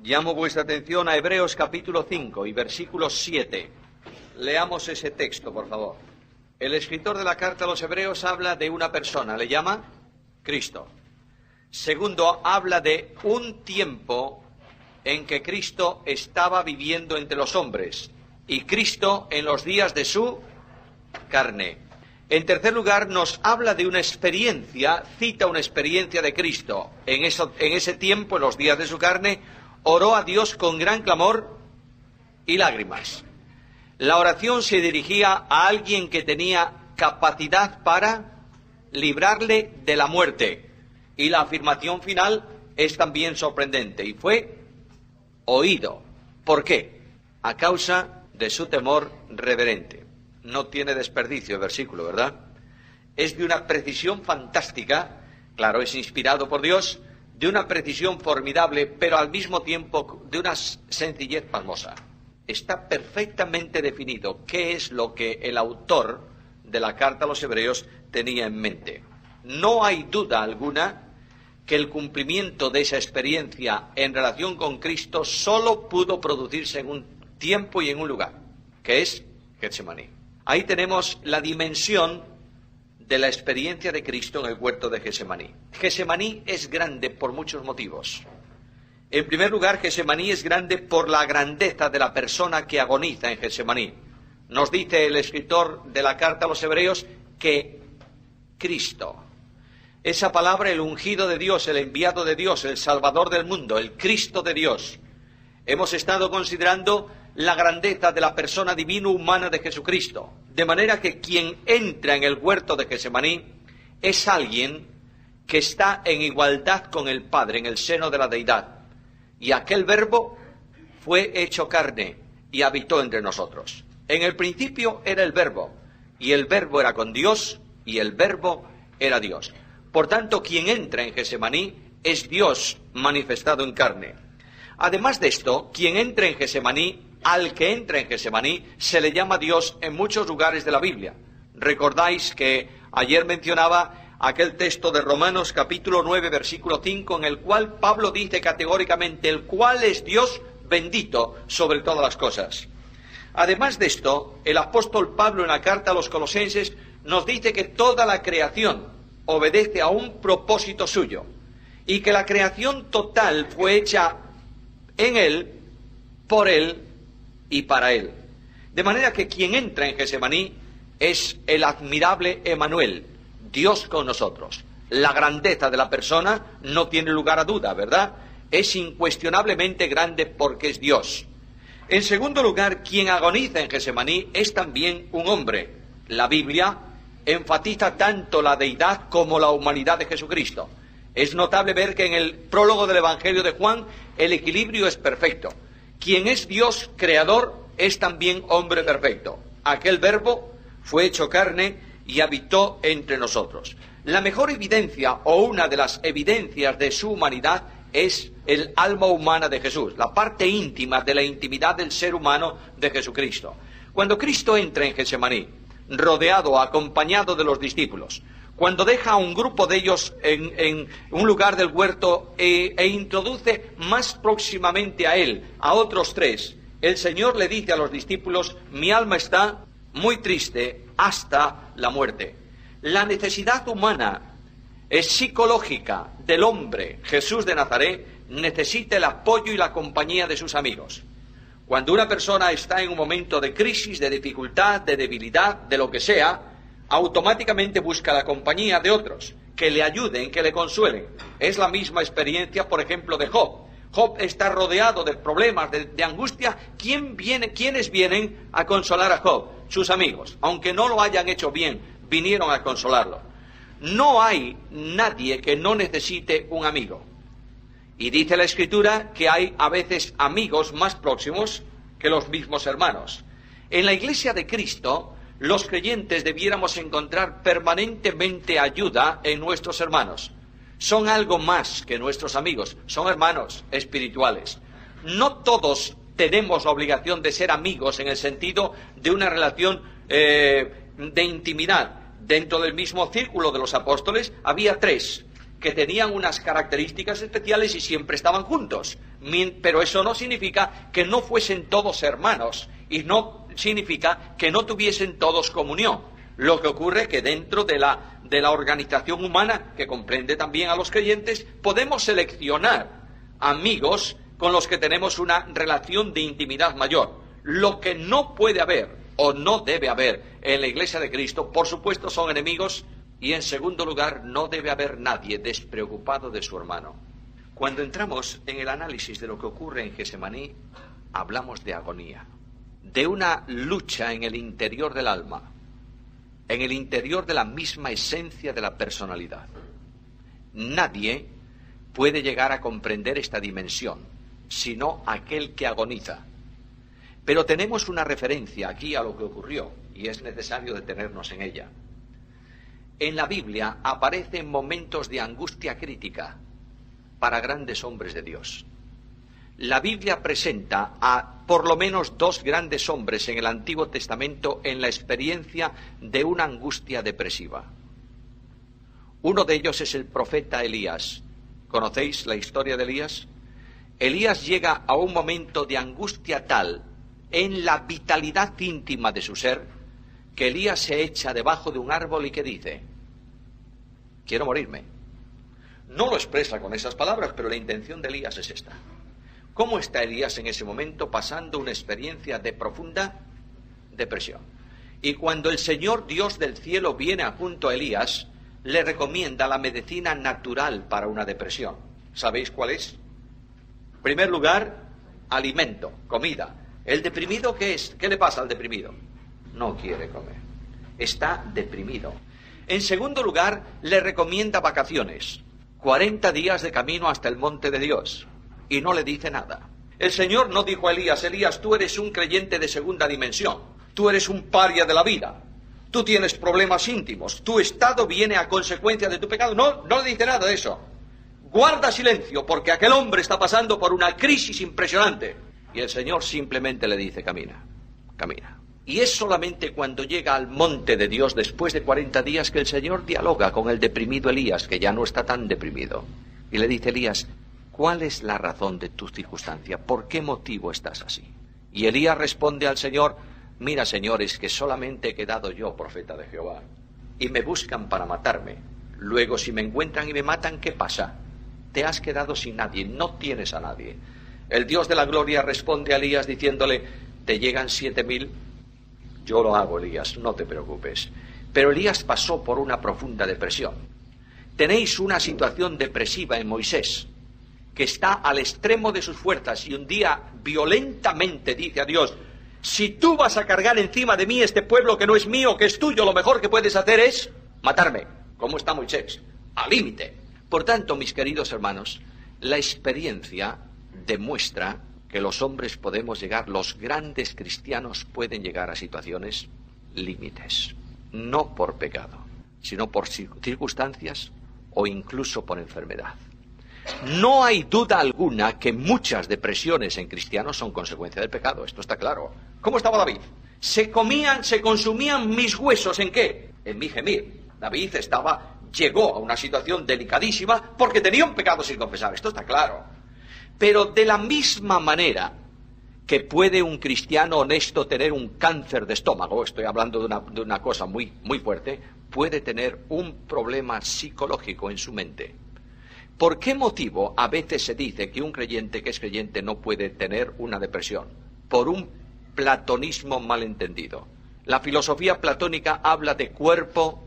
Llamo vuestra atención a Hebreos capítulo 5 y versículo 7. Leamos ese texto, por favor. El escritor de la carta a los Hebreos habla de una persona, le llama Cristo. Segundo, habla de un tiempo en que Cristo estaba viviendo entre los hombres y Cristo en los días de su carne. En tercer lugar, nos habla de una experiencia, cita una experiencia de Cristo. En ese tiempo, en los días de su carne, oró a Dios con gran clamor y lágrimas. La oración se dirigía a alguien que tenía capacidad para librarle de la muerte. Y la afirmación final es también sorprendente. Y fue oído. ¿Por qué? A causa de su temor reverente. No tiene desperdicio el versículo, ¿verdad? Es de una precisión fantástica. Claro, es inspirado por Dios, de una precisión formidable, pero al mismo tiempo de una sencillez pasmosa. Está perfectamente definido qué es lo que el autor de la carta a los Hebreos tenía en mente. No hay duda alguna que el cumplimiento de esa experiencia en relación con Cristo solo pudo producirse en un tiempo y en un lugar, que es Getsemaní. Ahí tenemos la dimensión de la experiencia de Cristo en el huerto de Getsemaní. Getsemaní es grande por muchos motivos. En primer lugar, Getsemaní es grande por la grandeza de la persona que agoniza en Getsemaní. Nos dice el escritor de la carta a los Hebreos que Cristo, esa palabra, el ungido de Dios, el enviado de Dios, el Salvador del mundo, el Cristo de Dios. Hemos estado considerando la grandeza de la persona divino-humana de Jesucristo. De manera que quien entra en el huerto de Getsemaní es alguien que está en igualdad con el Padre, en el seno de la deidad. Y aquel verbo fue hecho carne y habitó entre nosotros. En el principio era el verbo, y el verbo era con Dios, y el verbo era Dios. Por tanto, quien entra en Getsemaní es Dios manifestado en carne. Además de esto, quien entra en Getsemaní, al que entra en Getsemaní, se le llama Dios en muchos lugares de la Biblia. Recordáis que ayer mencionaba aquel texto de Romanos capítulo 9, versículo 5, en el cual Pablo dice categóricamente, el cual es Dios bendito sobre todas las cosas. Además de esto, el apóstol Pablo en la carta a los Colosenses nos dice que toda la creación obedece a un propósito suyo y que la creación total fue hecha en Él, por Él y para Él. De manera que quien entra en Getsemaní es el admirable Emmanuel, Dios con nosotros. La grandeza de la persona no tiene lugar a duda, ¿verdad? Es incuestionablemente grande porque es Dios. En segundo lugar, quien agoniza en Getsemaní es también un hombre. La Biblia enfatiza tanto la deidad como la humanidad de Jesucristo. Es notable ver que en el prólogo del Evangelio de Juan el equilibrio es perfecto. Quien es Dios creador es también hombre perfecto. Aquel verbo fue hecho carne y habitó entre nosotros. La mejor evidencia, o una de las evidencias de su humanidad, es el alma humana de Jesús, la parte íntima de la intimidad del ser humano de Jesucristo. Cuando Cristo entra en Getsemaní, rodeado, acompañado de los discípulos, cuando deja a un grupo de ellos en un lugar del huerto e introduce más próximamente a él a otros tres, el Señor le dice a los discípulos, mi alma está muy triste hasta la muerte. La necesidad humana es psicológica del hombre, Jesús de Nazaret, necesita el apoyo y la compañía de sus amigos. Cuando una persona está en un momento de crisis, de dificultad, de debilidad, de lo que sea, automáticamente busca la compañía de otros, que le ayuden, que le consuelen. Es la misma experiencia, por ejemplo, de Job. Job está rodeado de problemas, de angustia. ¿Quiénes vienen a consolar a Job? Sus amigos. Aunque no lo hayan hecho bien, vinieron a consolarlo. No hay nadie que no necesite un amigo. Y dice la Escritura que hay a veces amigos más próximos que los mismos hermanos. En la Iglesia de Cristo, los creyentes debiéramos encontrar permanentemente ayuda en nuestros hermanos. Son algo más que nuestros amigos, son hermanos espirituales. No todos tenemos la obligación de ser amigos en el sentido de una relación de intimidad. Dentro del mismo círculo de los apóstoles había tres. que tenían unas características especiales y siempre estaban juntos. Pero eso no significa que no fuesen todos hermanos y no significa que no tuviesen todos comunión. Lo que ocurre es que dentro de la organización humana, que comprende también a los creyentes, podemos seleccionar amigos con los que tenemos una relación de intimidad mayor. Lo que no puede haber o no debe haber en la Iglesia de Cristo, por supuesto, son enemigos, y en segundo lugar, no debe haber nadie despreocupado de su hermano. Cuando entramos en el análisis de lo que ocurre en Getsemaní, hablamos de agonía, de una lucha en el interior del alma, en el interior de la misma esencia de la personalidad. Nadie puede llegar a comprender esta dimensión, sino aquel que agoniza. Pero tenemos una referencia aquí a lo que ocurrió, y es necesario detenernos en ella. En la Biblia aparecen momentos de angustia crítica para grandes hombres de Dios. La Biblia presenta a por lo menos 2 grandes hombres en el Antiguo Testamento en la experiencia de una angustia depresiva. Uno de ellos es el profeta Elías. ¿Conocéis la historia de Elías? Elías llega a un momento de angustia tal en la vitalidad íntima de su ser, que Elías se echa debajo de un árbol y que dice: quiero morirme. No lo expresa con esas palabras, pero la intención de Elías es esta. ¿Cómo está Elías en ese momento pasando una experiencia de profunda depresión? Y cuando el Señor Dios del cielo viene junto a Elías, le recomienda la medicina natural para una depresión. ¿Sabéis cuál es? En primer lugar, alimento, comida. ¿El deprimido qué es? ¿Qué le pasa al deprimido? No quiere comer. Está deprimido. En segundo lugar, le recomienda vacaciones. 40 días de camino hasta el monte de Dios. Y no le dice nada. El Señor no dijo a Elías: Elías, tú eres un creyente de segunda dimensión. Tú eres un paria de la vida. Tú tienes problemas íntimos. Tu estado viene a consecuencia de tu pecado. No le dice nada de eso. Guarda silencio, porque aquel hombre está pasando por una crisis impresionante. Y el Señor simplemente le dice: camina, camina. Y es solamente cuando llega al monte de Dios, después de 40 días, que el Señor dialoga con el deprimido Elías, que ya no está tan deprimido. Y le dice: Elías, ¿cuál es la razón de tu circunstancia? ¿Por qué motivo estás así? Y Elías responde al Señor: mira, Señor, es que solamente he quedado yo, profeta de Jehová, y me buscan para matarme. Luego, si me encuentran y me matan, ¿qué pasa? Te has quedado sin nadie, no tienes a nadie. El Dios de la gloria responde a Elías diciéndole: ¿te llegan 7,000? Yo lo hago, Elías, no te preocupes. Pero Elías pasó por una profunda depresión. Tenéis una situación depresiva en Moisés, que está al extremo de sus fuerzas, y un día violentamente dice a Dios: si tú vas a cargar encima de mí este pueblo que no es mío, que es tuyo, lo mejor que puedes hacer es matarme. ¿Cómo está Moisés? Al límite. Por tanto, mis queridos hermanos, la experiencia demuestra que los hombres podemos llegar, los grandes cristianos pueden llegar a situaciones límites, no por pecado, sino por circunstancias o incluso por enfermedad. No hay duda alguna que muchas depresiones en cristianos son consecuencia del pecado, esto está claro. ¿Cómo estaba David? Se consumían mis huesos, ¿en qué? En mi gemir. David llegó a una situación delicadísima porque tenía un pecado sin confesar, esto está claro. Pero de la misma manera que puede un cristiano honesto tener un cáncer de estómago, estoy hablando de una cosa muy, muy fuerte, puede tener un problema psicológico en su mente. ¿Por qué motivo a veces se dice que un creyente que es creyente no puede tener una depresión? Por un platonismo malentendido. La filosofía platónica habla de cuerpo,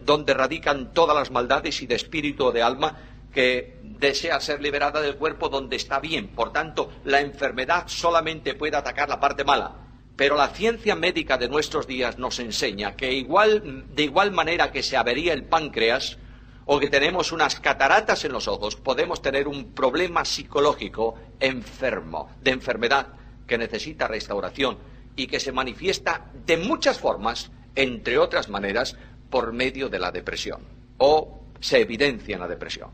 donde radican todas las maldades, y de espíritu o de alma, que desea ser liberada del cuerpo, donde está bien. Por tanto, la enfermedad solamente puede atacar la parte mala. Pero la ciencia médica de nuestros días nos enseña que de igual manera que se avería el páncreas o que tenemos unas cataratas en los ojos, podemos tener un problema psicológico enfermo, de enfermedad, que necesita restauración y que se manifiesta de muchas formas, entre otras maneras, por medio de la depresión, o se evidencia en la depresión.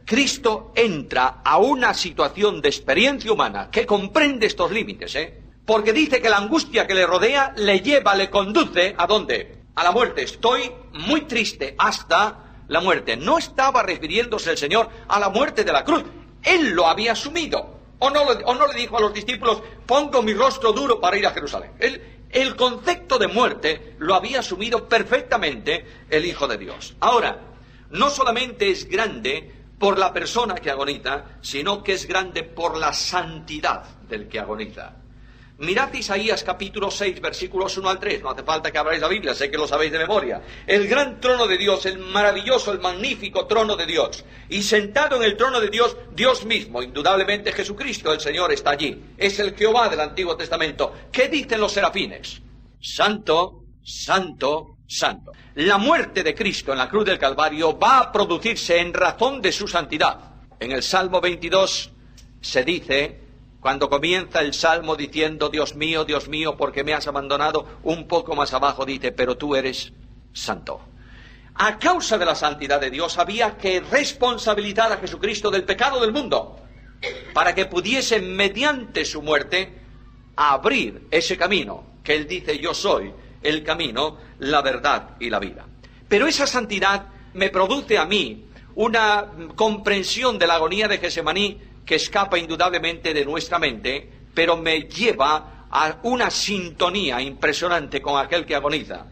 Cristo entra a una situación de experiencia humana que comprende estos límites, porque dice que la angustia que le rodea le conduce, ¿a dónde? A la muerte. Estoy muy triste hasta la muerte. No estaba refiriéndose el Señor a la muerte de la cruz. Él lo había asumido. ¿O no le dijo a los discípulos, pongo mi rostro duro para ir a Jerusalén? El concepto de muerte lo había asumido perfectamente el Hijo de Dios. Ahora, no solamente es grande por la persona que agoniza, sino que es grande por la santidad del que agoniza. Mirad Isaías capítulo 6, versículos 1 al 3. No hace falta que abráis la Biblia, sé que lo sabéis de memoria. El gran trono de Dios, el maravilloso, el magnífico trono de Dios. Y sentado en el trono de Dios, Dios mismo, indudablemente Jesucristo, el Señor, está allí. Es el Jehová del Antiguo Testamento. ¿Qué dicen los serafines? Santo, santo, santo. La muerte de Cristo en la cruz del Calvario va a producirse en razón de su santidad. En el Salmo 22 se dice, cuando comienza el Salmo diciendo, Dios mío, ¿por qué me has abandonado? Un poco más abajo dice, pero tú eres santo. A causa de la santidad de Dios había que responsabilizar a Jesucristo del pecado del mundo, para que pudiese, mediante su muerte, abrir ese camino, que Él dice, yo soy el camino, la verdad y la vida. Pero esa santidad me produce a mí una comprensión de la agonía de Getsemaní que escapa indudablemente de nuestra mente, pero me lleva a una sintonía impresionante con aquel que agoniza.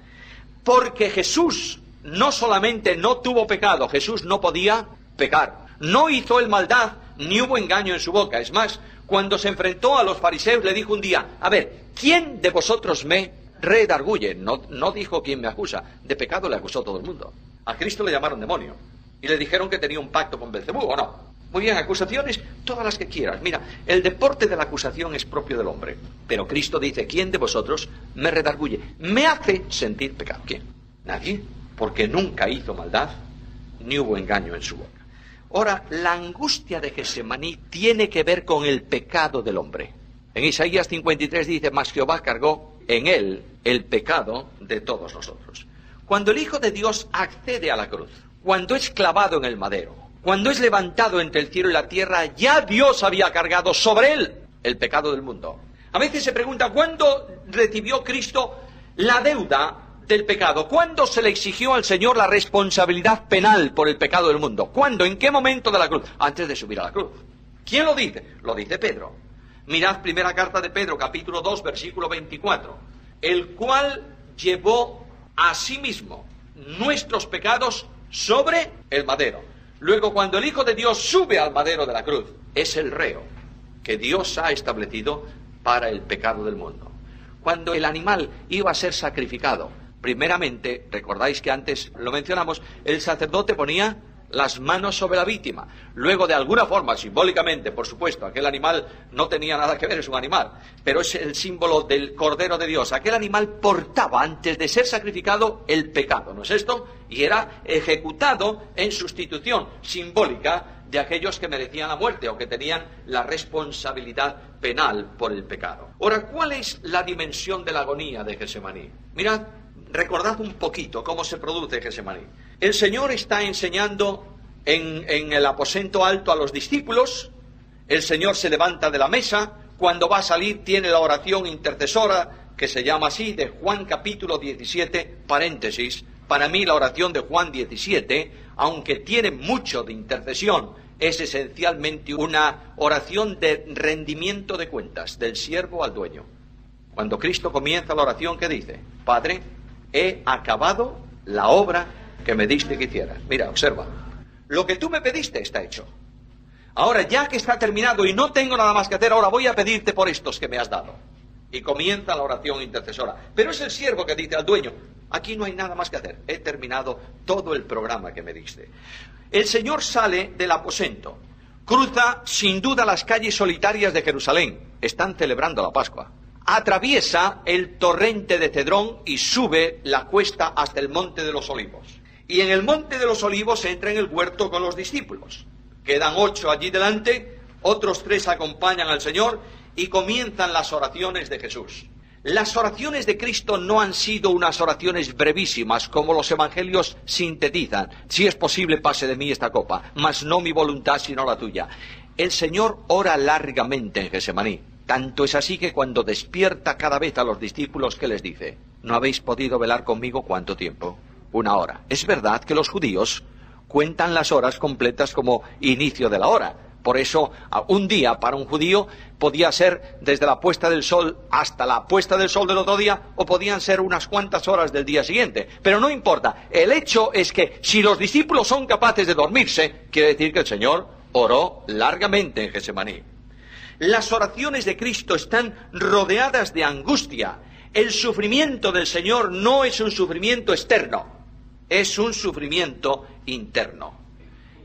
Porque Jesús no solamente no tuvo pecado, Jesús no podía pecar. No hizo él maldad, ni hubo engaño en su boca. Es más, cuando se enfrentó a los fariseos, le dijo un día, a ver, ¿quién de vosotros me redarguye? No dijo quién me acusa. De pecado le acusó todo el mundo. A Cristo le llamaron demonio. Y le dijeron que tenía un pacto con Belcebú, ¿o no? Muy bien, acusaciones, todas las que quieras. Mira, el deporte de la acusación es propio del hombre. Pero Cristo dice, ¿quién de vosotros me redarguye? Me hace sentir pecado. ¿Quién? Nadie, porque nunca hizo maldad, ni hubo engaño en su boca. Ahora, la angustia de Getsemaní tiene que ver con el pecado del hombre. En Isaías 53 dice, mas Jehová cargó en él el pecado de todos nosotros. Cuando el Hijo de Dios accede a la cruz, cuando es clavado en el madero, cuando es levantado entre el cielo y la tierra, ya Dios había cargado sobre él el pecado del mundo. A veces se pregunta, ¿cuándo recibió Cristo la deuda del pecado? ¿Cuándo se le exigió al Señor la responsabilidad penal por el pecado del mundo? ¿Cuándo? ¿En qué momento de la cruz? Antes de subir a la cruz. ¿Quién lo dice? Lo dice Pedro. Mirad primera carta de Pedro, capítulo 2, versículo 24. El cual llevó a sí mismo nuestros pecados sobre el madero. Luego, cuando el Hijo de Dios sube al madero de la cruz, es el reo que Dios ha establecido para el pecado del mundo. Cuando el animal iba a ser sacrificado, primeramente, recordáis que antes lo mencionamos, el sacerdote ponía las manos sobre la víctima. Luego, de alguna forma, simbólicamente, por supuesto, aquel animal no tenía nada que ver, es un animal, pero es el símbolo del Cordero de Dios. Aquel animal portaba, antes de ser sacrificado, el pecado, ¿no es esto? Y era ejecutado en sustitución simbólica de aquellos que merecían la muerte o que tenían la responsabilidad penal por el pecado. Ahora, ¿cuál es la dimensión de la agonía de Getsemaní? Mirad, recordad un poquito cómo se produce Getsemaní. El Señor está enseñando en el aposento alto a los discípulos. El Señor se levanta de la mesa. Cuando va a salir tiene la oración intercesora, que se llama así, de Juan capítulo 17, paréntesis. Para mí la oración de Juan 17, aunque tiene mucho de intercesión, es esencialmente una oración de rendimiento de cuentas del siervo al dueño. Cuando Cristo comienza la oración, ¿qué dice? Padre, he acabado la obra que me diste que hicieras. Mira, observa. Lo que tú me pediste está hecho. Ahora, ya que está terminado y no tengo nada más que hacer, ahora voy a pedirte por estos que me has dado. Y comienza la oración intercesora. Pero es el siervo que dice al dueño, aquí no hay nada más que hacer. He terminado todo el programa que me diste. El Señor sale del aposento. Cruza, sin duda, las calles solitarias de Jerusalén. Están celebrando la Pascua. Atraviesa el torrente de Cedrón y sube la cuesta hasta el Monte de los Olivos. Y en el Monte de los Olivos entra en el huerto con los discípulos. Quedan 8 allí delante, otros 3 acompañan al Señor y comienzan las oraciones de Jesús. Las oraciones de Cristo no han sido unas oraciones brevísimas como los evangelios sintetizan. Si es posible, pase de mí esta copa, mas no mi voluntad sino la tuya. El Señor ora largamente en Getsemaní. Tanto es así que cuando despierta cada vez a los discípulos, ¿qué les dice? ¿No habéis podido velar conmigo cuánto tiempo? 1 hora. Es verdad que los judíos Cuentan las horas completas como inicio de la hora. Por eso, un día para un judío podía ser desde la puesta del sol hasta la puesta del sol del otro día, o podían ser unas cuantas horas del día siguiente. Pero no importa. El hecho es que si los discípulos son capaces de dormirse, quiere decir que el Señor oró largamente en Getsemaní. Las oraciones de Cristo están rodeadas de angustia. El sufrimiento del Señor no es un sufrimiento externo, es un sufrimiento interno.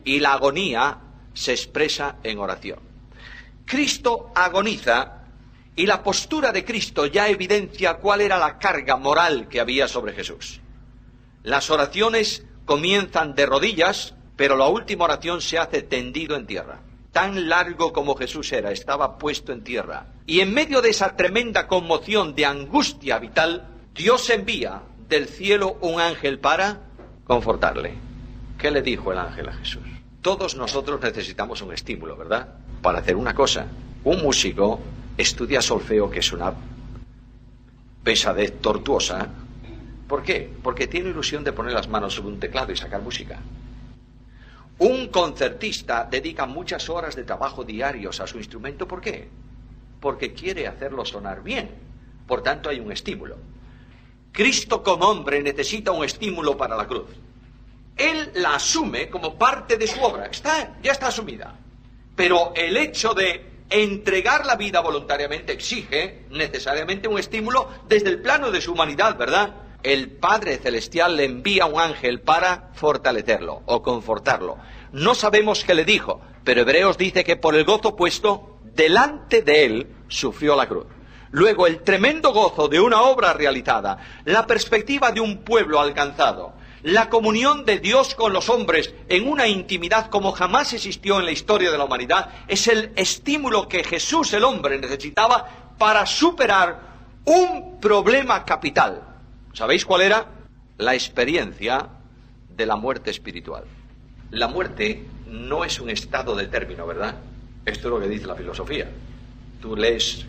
Y la agonía se expresa en oración. Cristo agoniza, y la postura de Cristo ya evidencia cuál era la carga moral que había sobre Jesús. Las oraciones comienzan de rodillas, pero la última oración se hace tendido en tierra. Tan largo como Jesús era, estaba puesto en tierra. Y en medio de esa tremenda conmoción de angustia vital, Dios envía del cielo un ángel para confortarle. ¿Qué le dijo el ángel a Jesús? Todos nosotros necesitamos un estímulo, ¿verdad? Para hacer una cosa. Un músico estudia solfeo, que es una pesadez tortuosa. ¿Por qué? Porque tiene ilusión de poner las manos sobre un teclado y sacar música. Un concertista dedica muchas horas de trabajo diarios a su instrumento. ¿Por qué? Porque quiere hacerlo sonar bien. Por tanto, hay un estímulo. Cristo como hombre necesita un estímulo para la cruz. Él la asume como parte de su obra. Ya está asumida. Pero el hecho de entregar la vida voluntariamente exige necesariamente un estímulo desde el plano de su humanidad, ¿verdad? El Padre Celestial le envía un ángel para fortalecerlo o confortarlo. No sabemos qué le dijo, pero Hebreos dice que por el gozo puesto delante de él sufrió la cruz. Luego, el tremendo gozo de una obra realizada, la perspectiva de un pueblo alcanzado, la comunión de Dios con los hombres en una intimidad como jamás existió en la historia de la humanidad, es el estímulo que Jesús, el hombre, necesitaba para superar un problema capital. ¿Sabéis cuál era? La experiencia de la muerte espiritual. La muerte no es un estado de término, ¿verdad? Esto es lo que dice la filosofía. Tú lees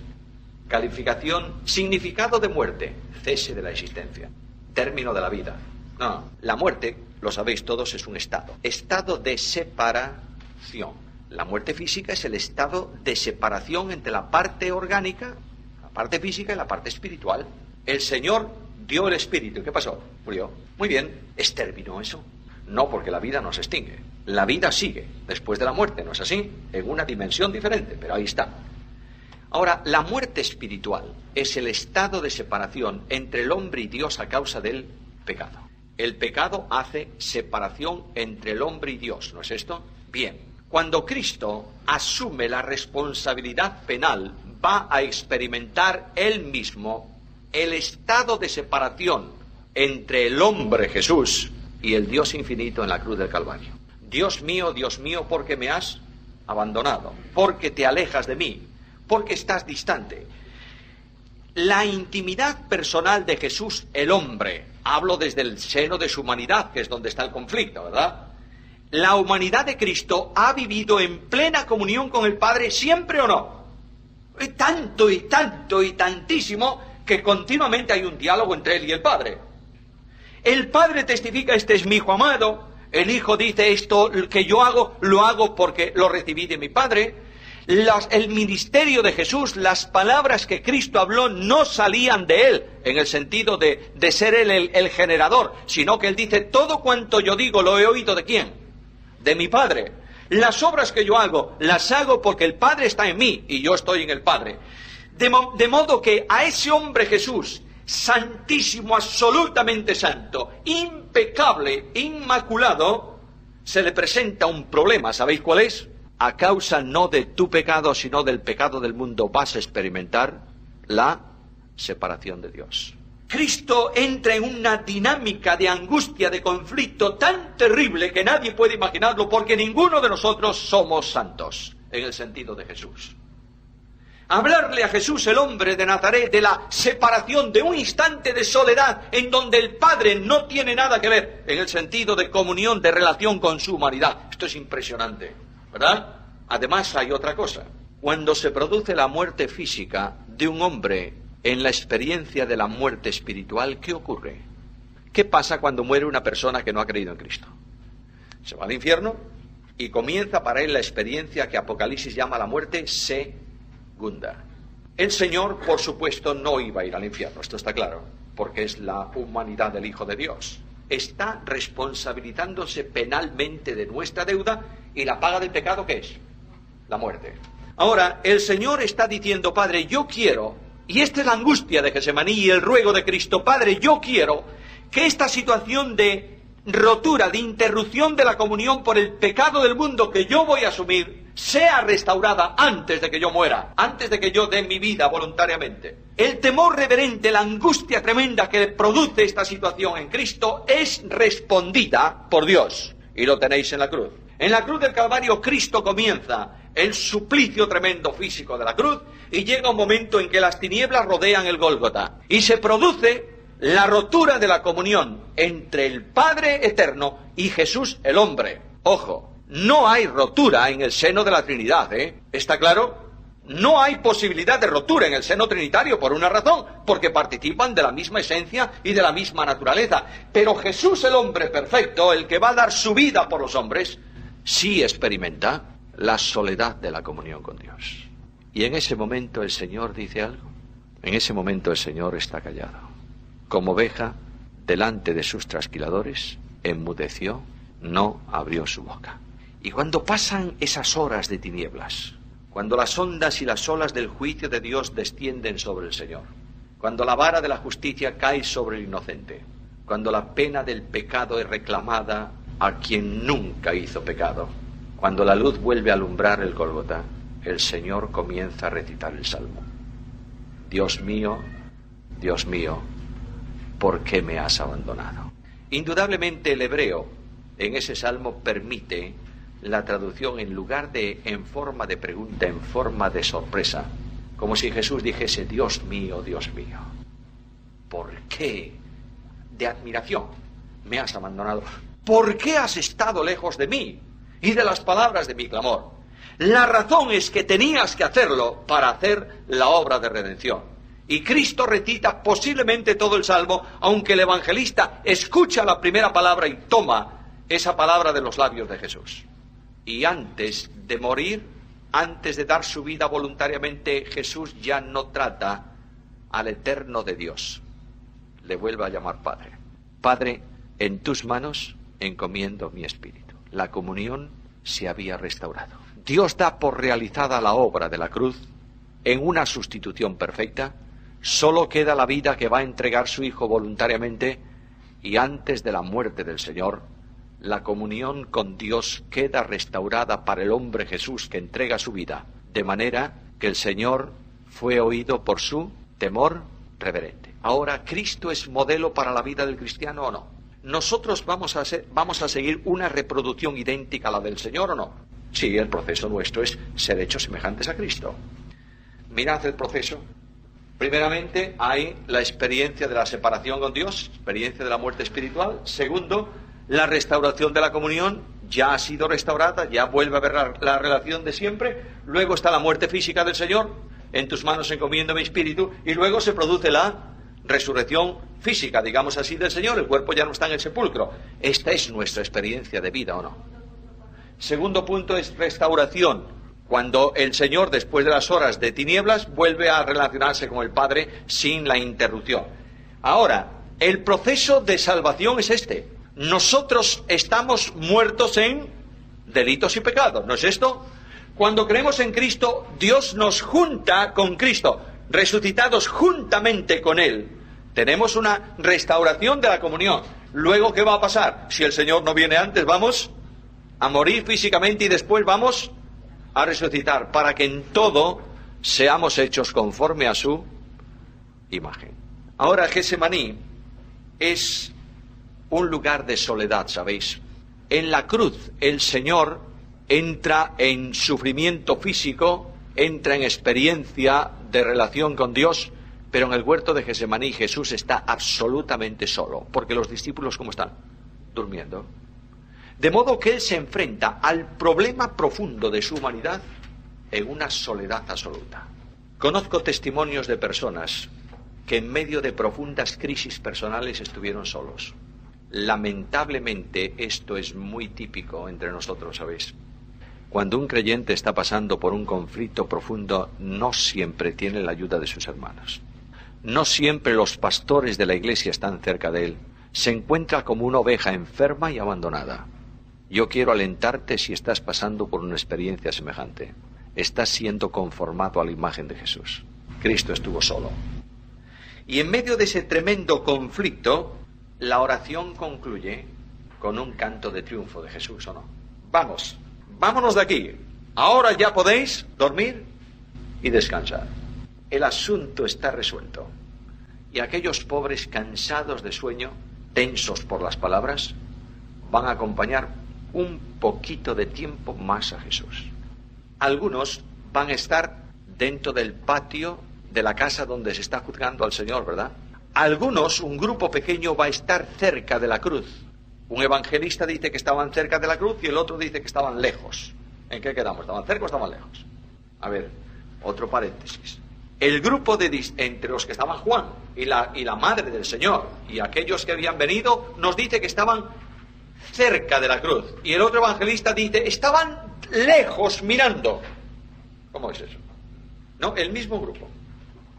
calificación, significado de muerte, cese de la existencia, término de la vida. No, la muerte, lo sabéis todos, es un estado de separación. La muerte física es el estado de separación entre la parte orgánica, la parte física y la parte espiritual. El Señor dio el espíritu. ¿Qué pasó? Murió. Muy bien, ¿exterminó eso? No, porque la vida no se extingue. La vida sigue después de la muerte, ¿no es así? En una dimensión diferente, pero ahí está. Ahora, la muerte espiritual es el estado de separación entre el hombre y Dios a causa del pecado. El pecado hace separación entre el hombre y Dios, ¿no es esto? Bien, cuando Cristo asume la responsabilidad penal, va a experimentar él mismo el estado de separación entre el hombre Jesús y el Dios infinito en la cruz del Calvario. Dios mío, ¿por qué me has abandonado? ¿Por qué te alejas de mí? ¿Por qué estás distante? La intimidad personal de Jesús, el hombre, hablo desde el seno de su humanidad, que es donde está el conflicto, ¿verdad? La humanidad de Cristo ha vivido en plena comunión con el Padre, ¿siempre o no? Y tanto y tanto y tantísimo que continuamente hay un diálogo entre él y el Padre. El Padre testifica, este es mi Hijo amado. El Hijo dice, esto que yo hago, lo hago porque lo recibí de mi Padre. El ministerio de Jesús, las palabras que Cristo habló no salían de él, en el sentido de ser él el generador, sino que él dice, todo cuanto yo digo lo he oído ¿de quién? De mi Padre. Las obras que yo hago, las hago porque el Padre está en mí y yo estoy en el Padre. De modo que a ese hombre Jesús, santísimo, absolutamente santo, impecable, inmaculado, se le presenta un problema. ¿Sabéis cuál es? A causa no de tu pecado, sino del pecado del mundo, vas a experimentar la separación de Dios. Cristo entra en una dinámica de angustia, de conflicto tan terrible que nadie puede imaginarlo, porque ninguno de nosotros somos santos, en el sentido de Jesús. Hablarle a Jesús, el hombre de Nazaret, de la separación, de un instante de soledad en donde el Padre no tiene nada que ver, en el sentido de comunión, de relación con su humanidad. Esto es impresionante, ¿verdad? Además hay otra cosa. Cuando se produce la muerte física de un hombre en la experiencia de la muerte espiritual, ¿qué ocurre? ¿Qué pasa cuando muere una persona que no ha creído en Cristo? Se va al infierno y comienza para él la experiencia que Apocalipsis llama la muerte segunda. El Señor, por supuesto, no iba a ir al infierno, esto está claro, porque es la humanidad del Hijo de Dios. Está responsabilizándose penalmente de nuestra deuda, y la paga del pecado, ¿qué es? La muerte. Ahora, el Señor está diciendo: Padre, yo quiero, y esta es la angustia de Getsemaní y el ruego de Cristo, Padre, yo quiero que esta situación de rotura, de interrupción de la comunión por el pecado del mundo que yo voy a asumir, sea restaurada antes de que yo muera, antes de que yo dé mi vida voluntariamente. El temor reverente, la angustia tremenda que produce esta situación en Cristo es respondida por Dios, y lo tenéis en la cruz. En la cruz del Calvario Cristo comienza el suplicio tremendo físico de la cruz, y llega un momento en que las tinieblas rodean el Gólgota y se produce la rotura de la comunión entre el Padre eterno y Jesús el hombre. Ojo, no hay rotura en el seno de la Trinidad, ¿está claro? No hay posibilidad de rotura en el seno trinitario por una razón, porque participan de la misma esencia y de la misma naturaleza. Pero Jesús el hombre perfecto, el que va a dar su vida por los hombres, sí experimenta la soledad de la comunión con Dios. Y en ese momento el Señor dice algo. En ese momento el Señor está callado. Como oveja delante de sus trasquiladores, enmudeció, no abrió su boca. Y cuando pasan esas horas de tinieblas, cuando las ondas y las olas del juicio de Dios descienden sobre el Señor, cuando la vara de la justicia cae sobre el inocente, cuando la pena del pecado es reclamada a quien nunca hizo pecado, cuando la luz vuelve a alumbrar el Gólgota, el Señor comienza a recitar el Salmo. Dios mío, ¿por qué me has abandonado? Indudablemente el hebreo en ese salmo permite la traducción en lugar de en forma de pregunta, en forma de sorpresa, como si Jesús dijese: Dios mío, ¿por qué? De admiración me has abandonado. ¿Por qué has estado lejos de mí y de las palabras de mi clamor? La razón es que tenías que hacerlo para hacer la obra de redención. Y Cristo recita posiblemente todo el salmo, aunque el evangelista escucha la primera palabra y toma esa palabra de los labios de Jesús. Y antes de morir, antes de dar su vida voluntariamente, Jesús ya no trata al eterno de Dios. Le vuelve a llamar Padre. Padre, en tus manos encomiendo mi espíritu. La comunión se había restaurado. Dios da por realizada la obra de la cruz en una sustitución perfecta. Solo queda la vida que va a entregar su Hijo voluntariamente, y antes de la muerte del Señor, la comunión con Dios queda restaurada para el hombre Jesús que entrega su vida, de manera que el Señor fue oído por su temor reverente. Ahora, ¿Cristo es modelo para la vida del cristiano o no? ¿Nosotros vamos a seguir una reproducción idéntica a la del Señor o no? Sí, el proceso nuestro es ser hechos semejantes a Cristo. Mirad el proceso. Primeramente, hay la experiencia de la separación con Dios, experiencia de la muerte espiritual. Segundo, la restauración de la comunión, ya ha sido restaurada, ya vuelve a haber la relación de siempre. Luego está la muerte física del Señor, en tus manos encomiendo mi espíritu, y luego se produce la resurrección física, digamos así, del Señor. El cuerpo ya no está en el sepulcro. Esta es nuestra experiencia de vida, ¿o no? Segundo punto es restauración. Cuando el Señor, después de las horas de tinieblas, vuelve a relacionarse con el Padre sin la interrupción. Ahora, el proceso de salvación es este. Nosotros estamos muertos en delitos y pecados, ¿no es esto? Cuando creemos en Cristo, Dios nos junta con Cristo, resucitados juntamente con Él. Tenemos una restauración de la comunión. Luego, ¿qué va a pasar? Si el Señor no viene antes, vamos a morir físicamente y después vamos a resucitar, para que en todo seamos hechos conforme a su imagen. Ahora, Getsemaní es un lugar de soledad, ¿sabéis? En la cruz el Señor entra en sufrimiento físico, entra en experiencia de relación con Dios, pero en el huerto de Getsemaní Jesús está absolutamente solo, porque los discípulos, ¿cómo están? Durmiendo. De modo que Él se enfrenta al problema profundo de su humanidad en una soledad absoluta. Conozco testimonios de personas que en medio de profundas crisis personales estuvieron solos. Lamentablemente esto es muy típico entre nosotros, ¿sabéis? Cuando un creyente está pasando por un conflicto profundo, no siempre tiene la ayuda de sus hermanos. No siempre los pastores de la iglesia están cerca de él. Se encuentra como una oveja enferma y abandonada. Yo quiero alentarte si estás pasando por una experiencia semejante. Estás siendo conformado a la imagen de Jesús. Cristo estuvo solo. Y en medio de ese tremendo conflicto, la oración concluye con un canto de triunfo de Jesús, ¿o no? Vamos, vámonos de aquí. Ahora ya podéis dormir y descansar. El asunto está resuelto. Y aquellos pobres cansados de sueño, tensos por las palabras, van a acompañar un poquito de tiempo más a Jesús. Algunos van a estar dentro del patio de la casa donde se está juzgando al Señor, ¿verdad? Algunos, un grupo pequeño, va a estar cerca de la cruz. Un evangelista dice que estaban cerca de la cruz y el otro dice que estaban lejos. ¿En qué quedamos? ¿Estaban cerca o estaban lejos? A ver, otro paréntesis. El grupo entre los que estaban Juan y la madre del Señor y aquellos que habían venido, nos dice que estaban cerca de la cruz. Y el otro evangelista dice, estaban lejos mirando. ¿Cómo es eso? No, el mismo grupo.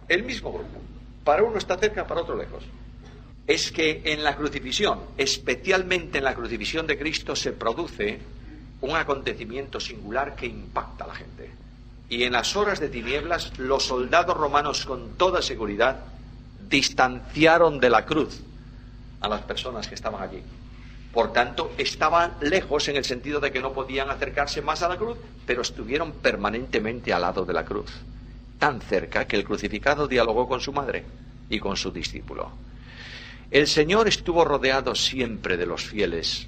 El mismo grupo. Para uno está cerca, para otro lejos. Es que en la crucifixión, especialmente en la crucifixión de Cristo, se produce un acontecimiento singular que impacta a la gente. Y en las horas de tinieblas, los soldados romanos con toda seguridad distanciaron de la cruz a las personas que estaban allí. Por tanto, estaban lejos en el sentido de que no podían acercarse más a la cruz, pero estuvieron permanentemente al lado de la cruz. Tan cerca que el crucificado dialogó con su madre y con su discípulo. El Señor estuvo rodeado siempre de los fieles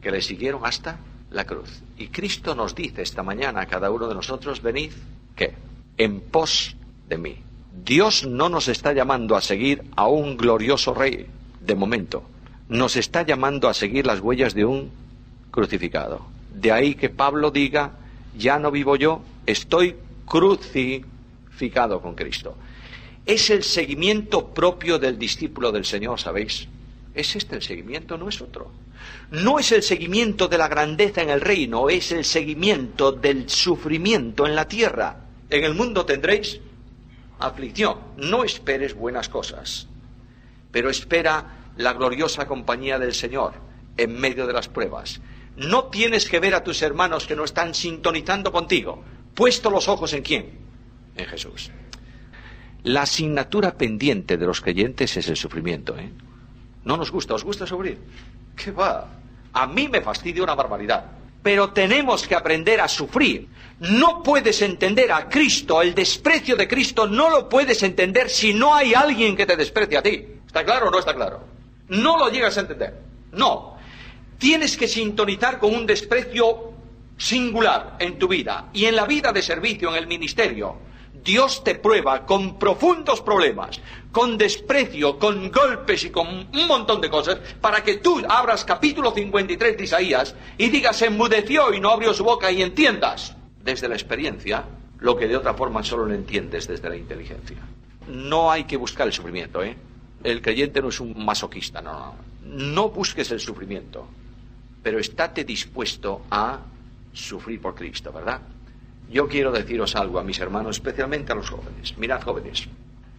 que le siguieron hasta la cruz. Y Cristo nos dice esta mañana a cada uno de nosotros, venid, ¿qué? En pos de mí. Dios no nos está llamando a seguir a un glorioso rey, de momento. Nos está llamando a seguir las huellas de un crucificado. De ahí que Pablo diga, ya no vivo yo, estoy crucificado con Cristo. Es el seguimiento propio del discípulo del Señor, ¿sabéis? Es este el seguimiento, no es otro. No es el seguimiento de la grandeza en el reino, es el seguimiento del sufrimiento en la tierra. En el mundo tendréis aflicción. No esperes buenas cosas, pero espera la gloriosa compañía del Señor en medio de las pruebas. No tienes que ver a tus hermanos que no están sintonizando contigo. Puesto los ojos ¿en quién? En Jesús. La asignatura pendiente de los creyentes es el sufrimiento, ¿eh? No nos gusta. ¿Os gusta sufrir? ¿Qué va? A mí me fastidia una barbaridad. Pero tenemos que aprender a sufrir. No puedes entender a Cristo, el desprecio de Cristo no lo puedes entender si no hay alguien que te desprecie a ti. ¿Está claro o no está claro? No lo llegas a entender. No. Tienes que sintonizar con un desprecio singular en tu vida y en la vida de servicio, en el ministerio. Dios te prueba con profundos problemas, con desprecio, con golpes y con un montón de cosas, para que tú abras capítulo 53 de Isaías y digas, enmudeció y no abrió su boca, y entiendas desde la experiencia lo que de otra forma solo lo entiendes desde la inteligencia. No hay que buscar el sufrimiento, ¿eh? El creyente no es un masoquista, no. No busques el sufrimiento, pero estate dispuesto a sufrir por Cristo, ¿verdad? Yo quiero deciros algo a mis hermanos, especialmente a los jóvenes. Mirad, jóvenes,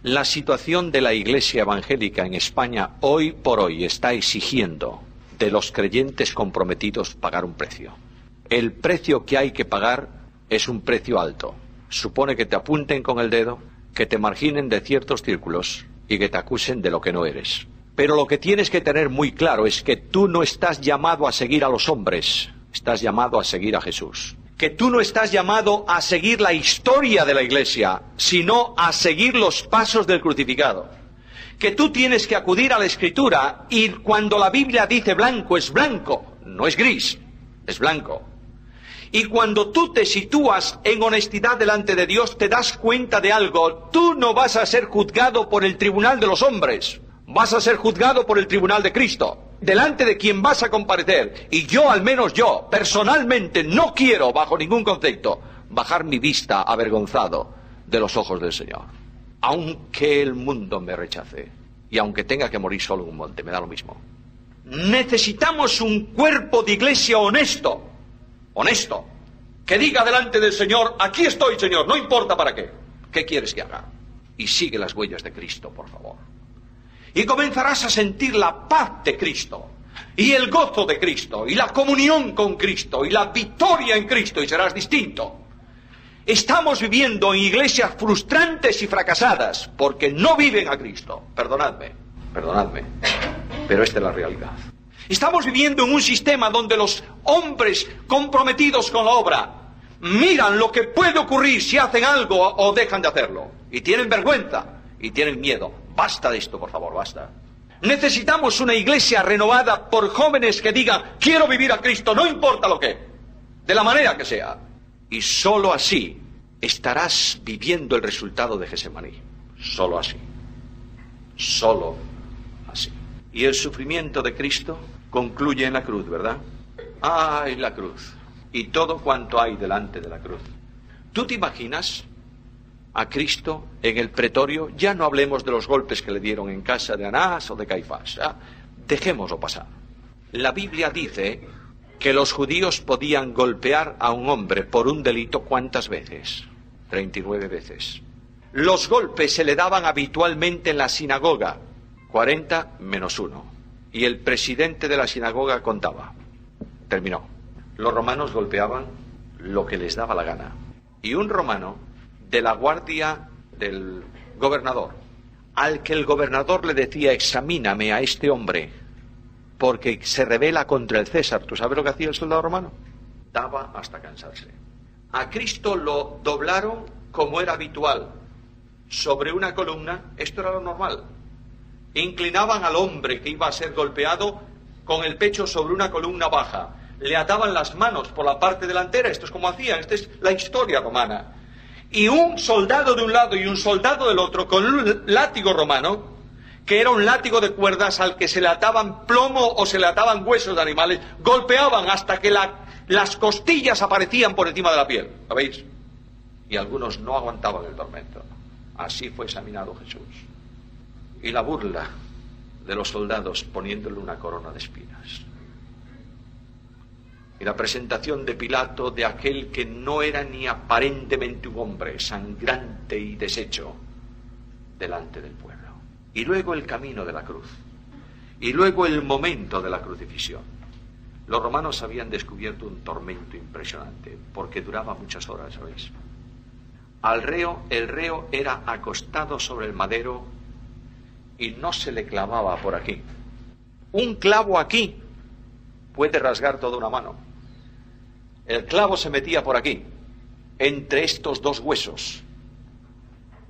la situación de la Iglesia evangélica en España hoy por hoy está exigiendo de los creyentes comprometidos pagar un precio. El precio que hay que pagar es un precio alto. Supone que te apunten con el dedo, que te marginen de ciertos círculos y que te acusen de lo que no eres. Pero lo que tienes que tener muy claro es que tú no estás llamado a seguir a los hombres, estás llamado a seguir a Jesús. Que tú no estás llamado a seguir la historia de la Iglesia, sino a seguir los pasos del crucificado. Que tú tienes que acudir a la Escritura y cuando la Biblia dice blanco, es blanco, no es gris, es blanco. Y cuando tú te sitúas en honestidad delante de Dios, te das cuenta de algo. Tú no vas a ser juzgado por el tribunal de los hombres, vas a ser juzgado por el tribunal de Cristo, delante de quien vas a comparecer. Y yo, al menos yo, personalmente, no quiero, bajo ningún concepto, bajar mi vista avergonzado de los ojos del Señor. Aunque el mundo me rechace, y aunque tenga que morir solo en un monte, me da lo mismo. Necesitamos un cuerpo de iglesia honesto, que diga delante del Señor, aquí estoy, Señor, no importa para qué. ¿Qué quieres que haga? Y sigue las huellas de Cristo, por favor. Y comenzarás a sentir la paz de Cristo, y el gozo de Cristo, y la comunión con Cristo, y la victoria en Cristo, y serás distinto. Estamos viviendo en iglesias frustrantes y fracasadas, porque no viven a Cristo. Perdonadme, pero esta es la realidad. Estamos viviendo en un sistema donde los hombres comprometidos con la obra miran lo que puede ocurrir si hacen algo o dejan de hacerlo. Y tienen vergüenza y tienen miedo. Basta de esto, por favor, basta. Necesitamos una iglesia renovada por jóvenes que digan, quiero vivir a Cristo, no importa lo que, de la manera que sea. Y sólo así estarás viviendo el resultado de Getsemaní. Sólo así. Sólo así. Y el sufrimiento de Cristo concluye en la cruz, ¿verdad? ¡Ay, la cruz! Y todo cuanto hay delante de la cruz. ¿Tú te imaginas a Cristo en el pretorio? Ya no hablemos de los golpes que le dieron en casa de Anás o de Caifás. ¿Ya? Dejémoslo pasar. La Biblia dice que los judíos podían golpear a un hombre por un delito, ¿cuántas veces? 39 veces. Los golpes se le daban habitualmente en la sinagoga, 40 menos 1. Y el presidente de la sinagoga contaba. Terminó. Los romanos golpeaban lo que les daba la gana. Y un romano de la guardia del gobernador, al que el gobernador le decía, examíname a este hombre, porque se rebela contra el César. ¿Tú sabes lo que hacía el soldado romano? Daba hasta cansarse. A Cristo lo doblaron como era habitual, sobre una columna. Esto era lo normal. Inclinaban al hombre que iba a ser golpeado con el pecho sobre una columna baja. Le ataban las manos por la parte delantera. Esto es como hacían. Esta es la historia romana. Y un soldado de un lado y un soldado del otro, con un látigo romano, que era un látigo de cuerdas al que se le ataban plomo o se le ataban huesos de animales, golpeaban hasta que las costillas aparecían por encima de la piel. ¿Lo veis? Y algunos no aguantaban el tormento. Así fue examinado Jesús. Y la burla de los soldados poniéndole una corona de espinas. Y la presentación de Pilato de aquel que no era ni aparentemente un hombre, sangrante y deshecho, delante del pueblo. Y luego el camino de la cruz. Y luego el momento de la crucifixión. Los romanos habían descubierto un tormento impresionante, porque duraba muchas horas, ¿sabéis? El reo era acostado sobre el madero y no se le clavaba por aquí. Un clavo aquí puede rasgar toda una mano. El clavo se metía por aquí, entre estos dos huesos,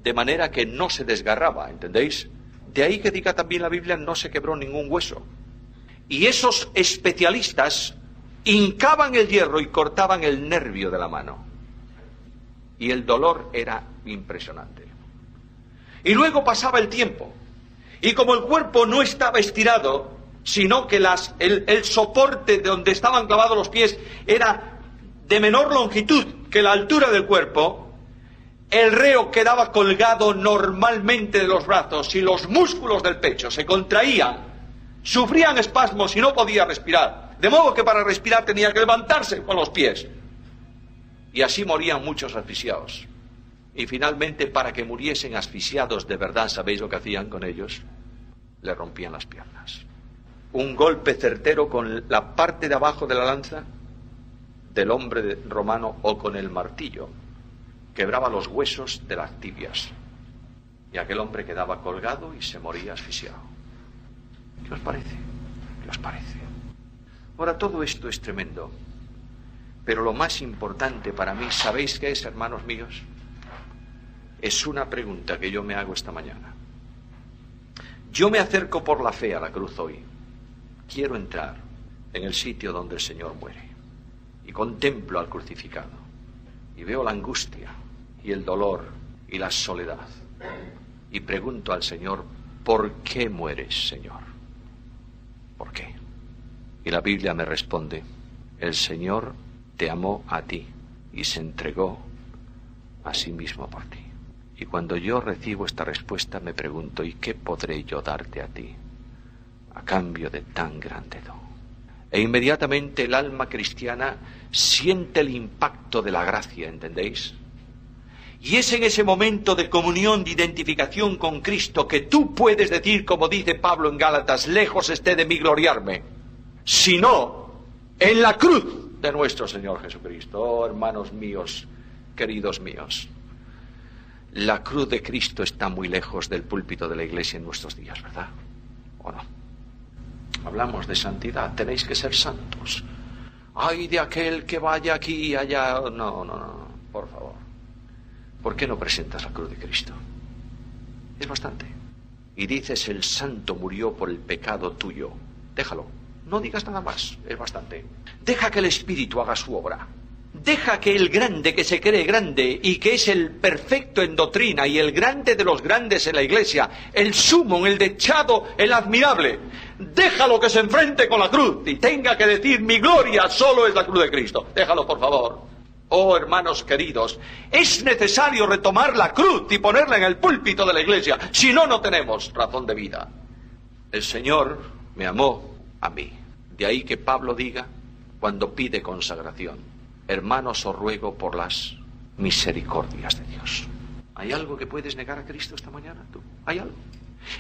de manera que no se desgarraba, ¿entendéis? De ahí que diga también la Biblia, no se quebró ningún hueso. Y esos especialistas hincaban el hierro y cortaban el nervio de la mano. Y el dolor era impresionante. Y luego pasaba el tiempo. Y como el cuerpo no estaba estirado, sino que el soporte de donde estaban clavados los pies era de menor longitud que la altura del cuerpo, el reo quedaba colgado normalmente de los brazos y los músculos del pecho se contraían, sufrían espasmos y no podía respirar. De modo que para respirar tenía que levantarse con los pies. Y así morían muchos asfixiados. Y finalmente, para que muriesen asfixiados de verdad, ¿sabéis lo que hacían con ellos? Le rompían las piernas. Un golpe certero con la parte de abajo de la lanza del hombre romano o con el martillo quebraba los huesos de las tibias. Y aquel hombre quedaba colgado y se moría asfixiado. ¿Qué os parece? ¿Qué os parece? Ahora, todo esto es tremendo. Pero lo más importante para mí, ¿sabéis qué es, hermanos míos? Es una pregunta que yo me hago esta mañana. Yo me acerco por la fe a la cruz hoy. Quiero entrar en el sitio donde el Señor muere. Y contemplo al crucificado. Y veo la angustia y el dolor y la soledad. Y pregunto al Señor, ¿por qué mueres, Señor? ¿Por qué? Y la Biblia me responde, el Señor te amó a ti y se entregó a sí mismo por ti. Y cuando yo recibo esta respuesta me pregunto, ¿y qué podré yo darte a ti a cambio de tan grande don. E inmediatamente el alma cristiana siente el impacto de la gracia, ¿entendéis? Y es en ese momento de comunión, de identificación con Cristo, que tú puedes decir, como dice Pablo en Gálatas, lejos esté de mí gloriarme, sino en la cruz de nuestro Señor Jesucristo. Oh, hermanos míos, queridos míos, la cruz de Cristo está muy lejos del púlpito de la iglesia en nuestros días, ¿verdad? ¿O no? Hablamos de santidad, tenéis que ser santos. Ay de aquel que vaya aquí y allá. No, por favor. ¿Por qué no presentas la cruz de Cristo? Es bastante. Y dices, el santo murió por el pecado tuyo. Déjalo, no digas nada más, es bastante. Deja que el Espíritu haga su obra. Deja que el grande, que se cree grande y que es el perfecto en doctrina y el grande de los grandes en la iglesia, el sumo, el dechado, el admirable, déjalo que se enfrente con la cruz y tenga que decir, mi gloria solo es la cruz de Cristo. Déjalo, por favor. Oh, hermanos queridos, es necesario retomar la cruz y ponerla en el púlpito de la iglesia, si no, no tenemos razón de vida. El Señor me amó a mí. De ahí que Pablo diga, cuando pide consagración, hermanos, os ruego por las misericordias de Dios. ¿Hay algo que puedes negar a Cristo esta mañana? ¿Tú? ¿Hay algo?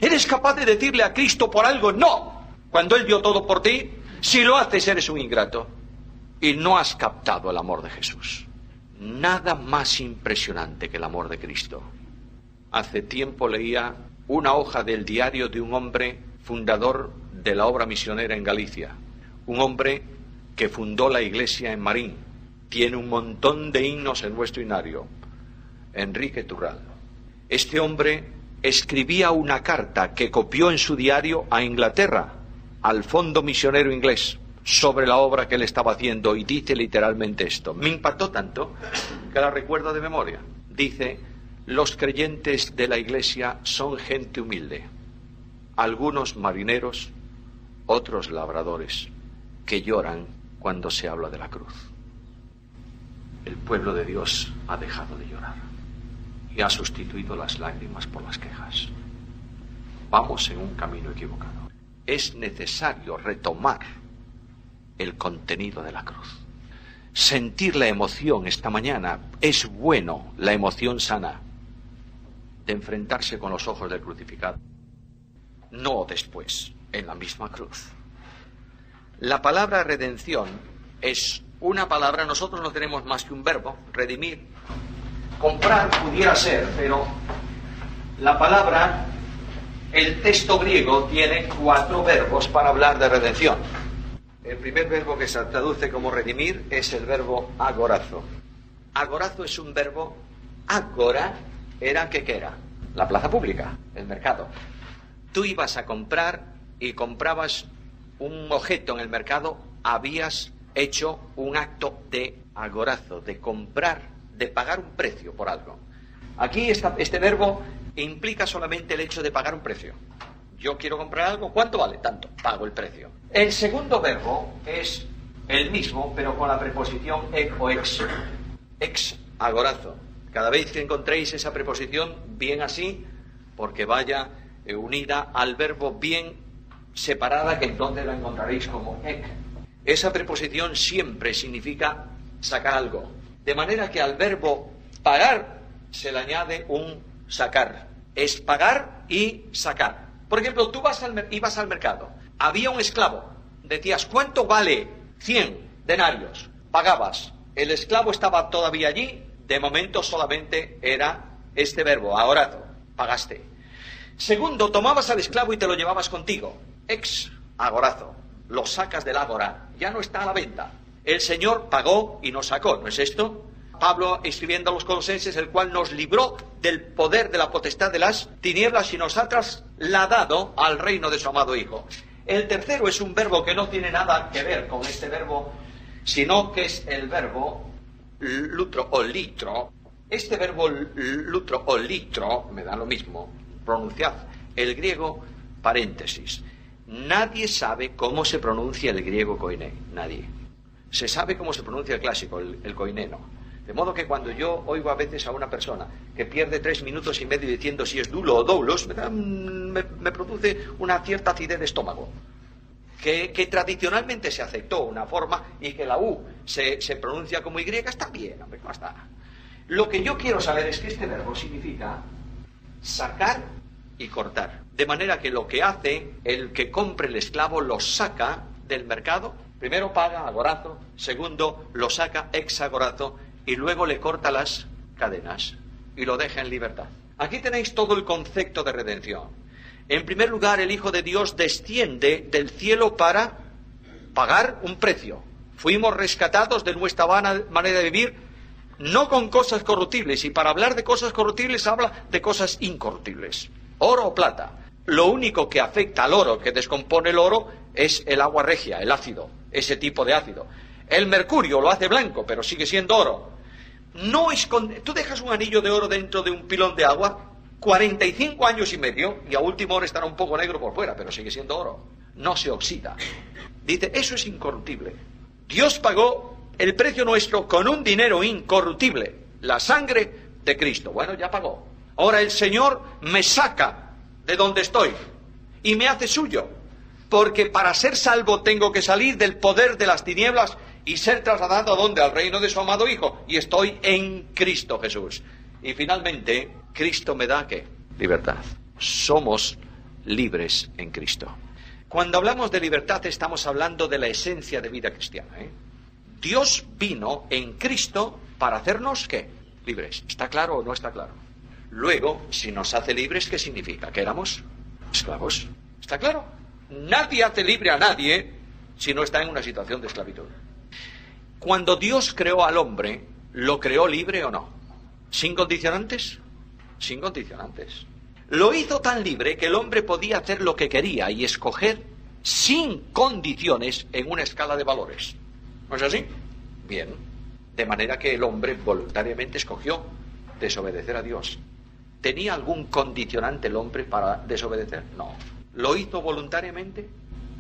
¿Eres capaz de decirle a Cristo por algo no? Cuando Él dio todo por ti, si lo haces eres un ingrato y no has captado el amor de Jesús. Nada más impresionante que el amor de Cristo. Hace tiempo leía una hoja del diario de un hombre fundador de la obra misionera en Galicia. Un hombre que fundó la iglesia en Marín. Tiene un montón de himnos en nuestro himnario. Enrique Turral. Este hombre escribía una carta que copió en su diario a Inglaterra, al Fondo Misionero Inglés, sobre la obra que él estaba haciendo, y dice literalmente esto. Me impactó tanto que la recuerdo de memoria. Dice, los creyentes de la iglesia son gente humilde, algunos marineros, otros labradores, que lloran cuando se habla de la cruz. El pueblo de Dios ha dejado de llorar y ha sustituido las lágrimas por las quejas. Vamos en un camino equivocado. Es necesario retomar el contenido de la cruz. Sentir la emoción esta mañana es bueno, la emoción sana de enfrentarse con los ojos del crucificado. No después, en la misma cruz. La palabra redención es una palabra, nosotros no tenemos más que un verbo, redimir. Comprar pudiera ser, pero la palabra, el texto griego tiene 4 verbos para hablar de redención. El primer verbo que se traduce como redimir es el verbo agorazo. Agorazo es un verbo, agora era, ¿qué era? La plaza pública, el mercado. Tú ibas a comprar y comprabas un objeto en el mercado, habías hecho un acto de agorazo, de comprar, de pagar un precio por algo. Aquí este verbo implica solamente el hecho de pagar un precio. Yo quiero comprar algo, ¿cuánto vale? Tanto, pago el precio. El segundo verbo es el mismo, pero con la preposición ec o ex. Ex, agorazo. Cada vez que encontréis esa preposición, bien así, porque vaya unida al verbo bien separada, que entonces la encontraréis como ec. Esa preposición siempre significa sacar algo. De manera que al verbo pagar se le añade un sacar. Es pagar y sacar. Por ejemplo, tú ibas al mercado, había un esclavo, decías, ¿cuánto vale? 100 denarios, pagabas, el esclavo estaba todavía allí, de momento solamente era este verbo, agorazo, pagaste. Segundo, tomabas al esclavo y te lo llevabas contigo, ex agorazo, lo sacas del ágora, ya no está a la venta. El Señor pagó y nos sacó, ¿no es esto? Pablo escribiendo a los Colosenses, el cual nos libró del poder de la potestad de las tinieblas y nos ha trasladado al reino de su amado Hijo. El tercero es un verbo que no tiene nada que ver con este verbo, sino que es el verbo lutro o litro. Este verbo lutro o litro, me da lo mismo, pronunciad el griego paréntesis. Nadie sabe cómo se pronuncia el griego koiné, nadie. Se sabe cómo se pronuncia el clásico, el koiné no. De modo que cuando yo oigo a veces a una persona que pierde 3 minutos y medio diciendo si es dulo o doulos, me produce una cierta acidez de estómago. Que tradicionalmente se aceptó una forma y que la U se pronuncia como Y, está bien, hombre, no está. Lo que yo quiero saber es que este verbo significa sacar y cortar. De manera que lo que hace el que compre el esclavo lo saca del mercado. Primero paga agorazo, segundo lo saca ex agorazo y luego le corta las cadenas y lo deja en libertad. Aquí tenéis todo el concepto de redención. En primer lugar, el Hijo de Dios desciende del cielo para pagar un precio. Fuimos rescatados de nuestra vana manera de vivir, no con cosas corruptibles, y para hablar de cosas corruptibles habla de cosas incorruptibles. Oro o plata. Lo único que afecta al oro, que descompone el oro, es el agua regia, el ácido, ese tipo de ácido. El mercurio lo hace blanco, pero sigue siendo oro. Tú dejas un anillo de oro dentro de un pilón de agua, 45 años y medio, y a última hora estará un poco negro por fuera, pero sigue siendo oro. No se oxida. Dice, eso es incorruptible. Dios pagó el precio nuestro con un dinero incorruptible, la sangre de Cristo. Bueno, ya pagó. Ahora el Señor me saca de donde estoy y me hace suyo, porque para ser salvo tengo que salir del poder de las tinieblas y ser trasladado ¿a dónde? Al reino de su amado Hijo, y estoy en Cristo Jesús. Y finalmente, Cristo me da ¿qué? Libertad. Somos libres en Cristo. Cuando hablamos de libertad estamos hablando de la esencia de vida cristiana, Dios vino en Cristo para hacernos ¿qué? Libres. ¿Está claro o no está claro? Luego, si nos hace libres, ¿qué significa? ¿Que éramos esclavos? ¿Está claro? Nadie hace libre a nadie si no está en una situación de esclavitud. Cuando Dios creó al hombre, ¿lo creó libre o no? ¿Sin condicionantes? Sin condicionantes. Lo hizo tan libre que el hombre podía hacer lo que quería y escoger sin condiciones en una escala de valores. ¿No es así? Bien. De manera que el hombre voluntariamente escogió desobedecer a Dios. ¿Tenía algún condicionante el hombre para desobedecer? No. ¿Lo hizo voluntariamente?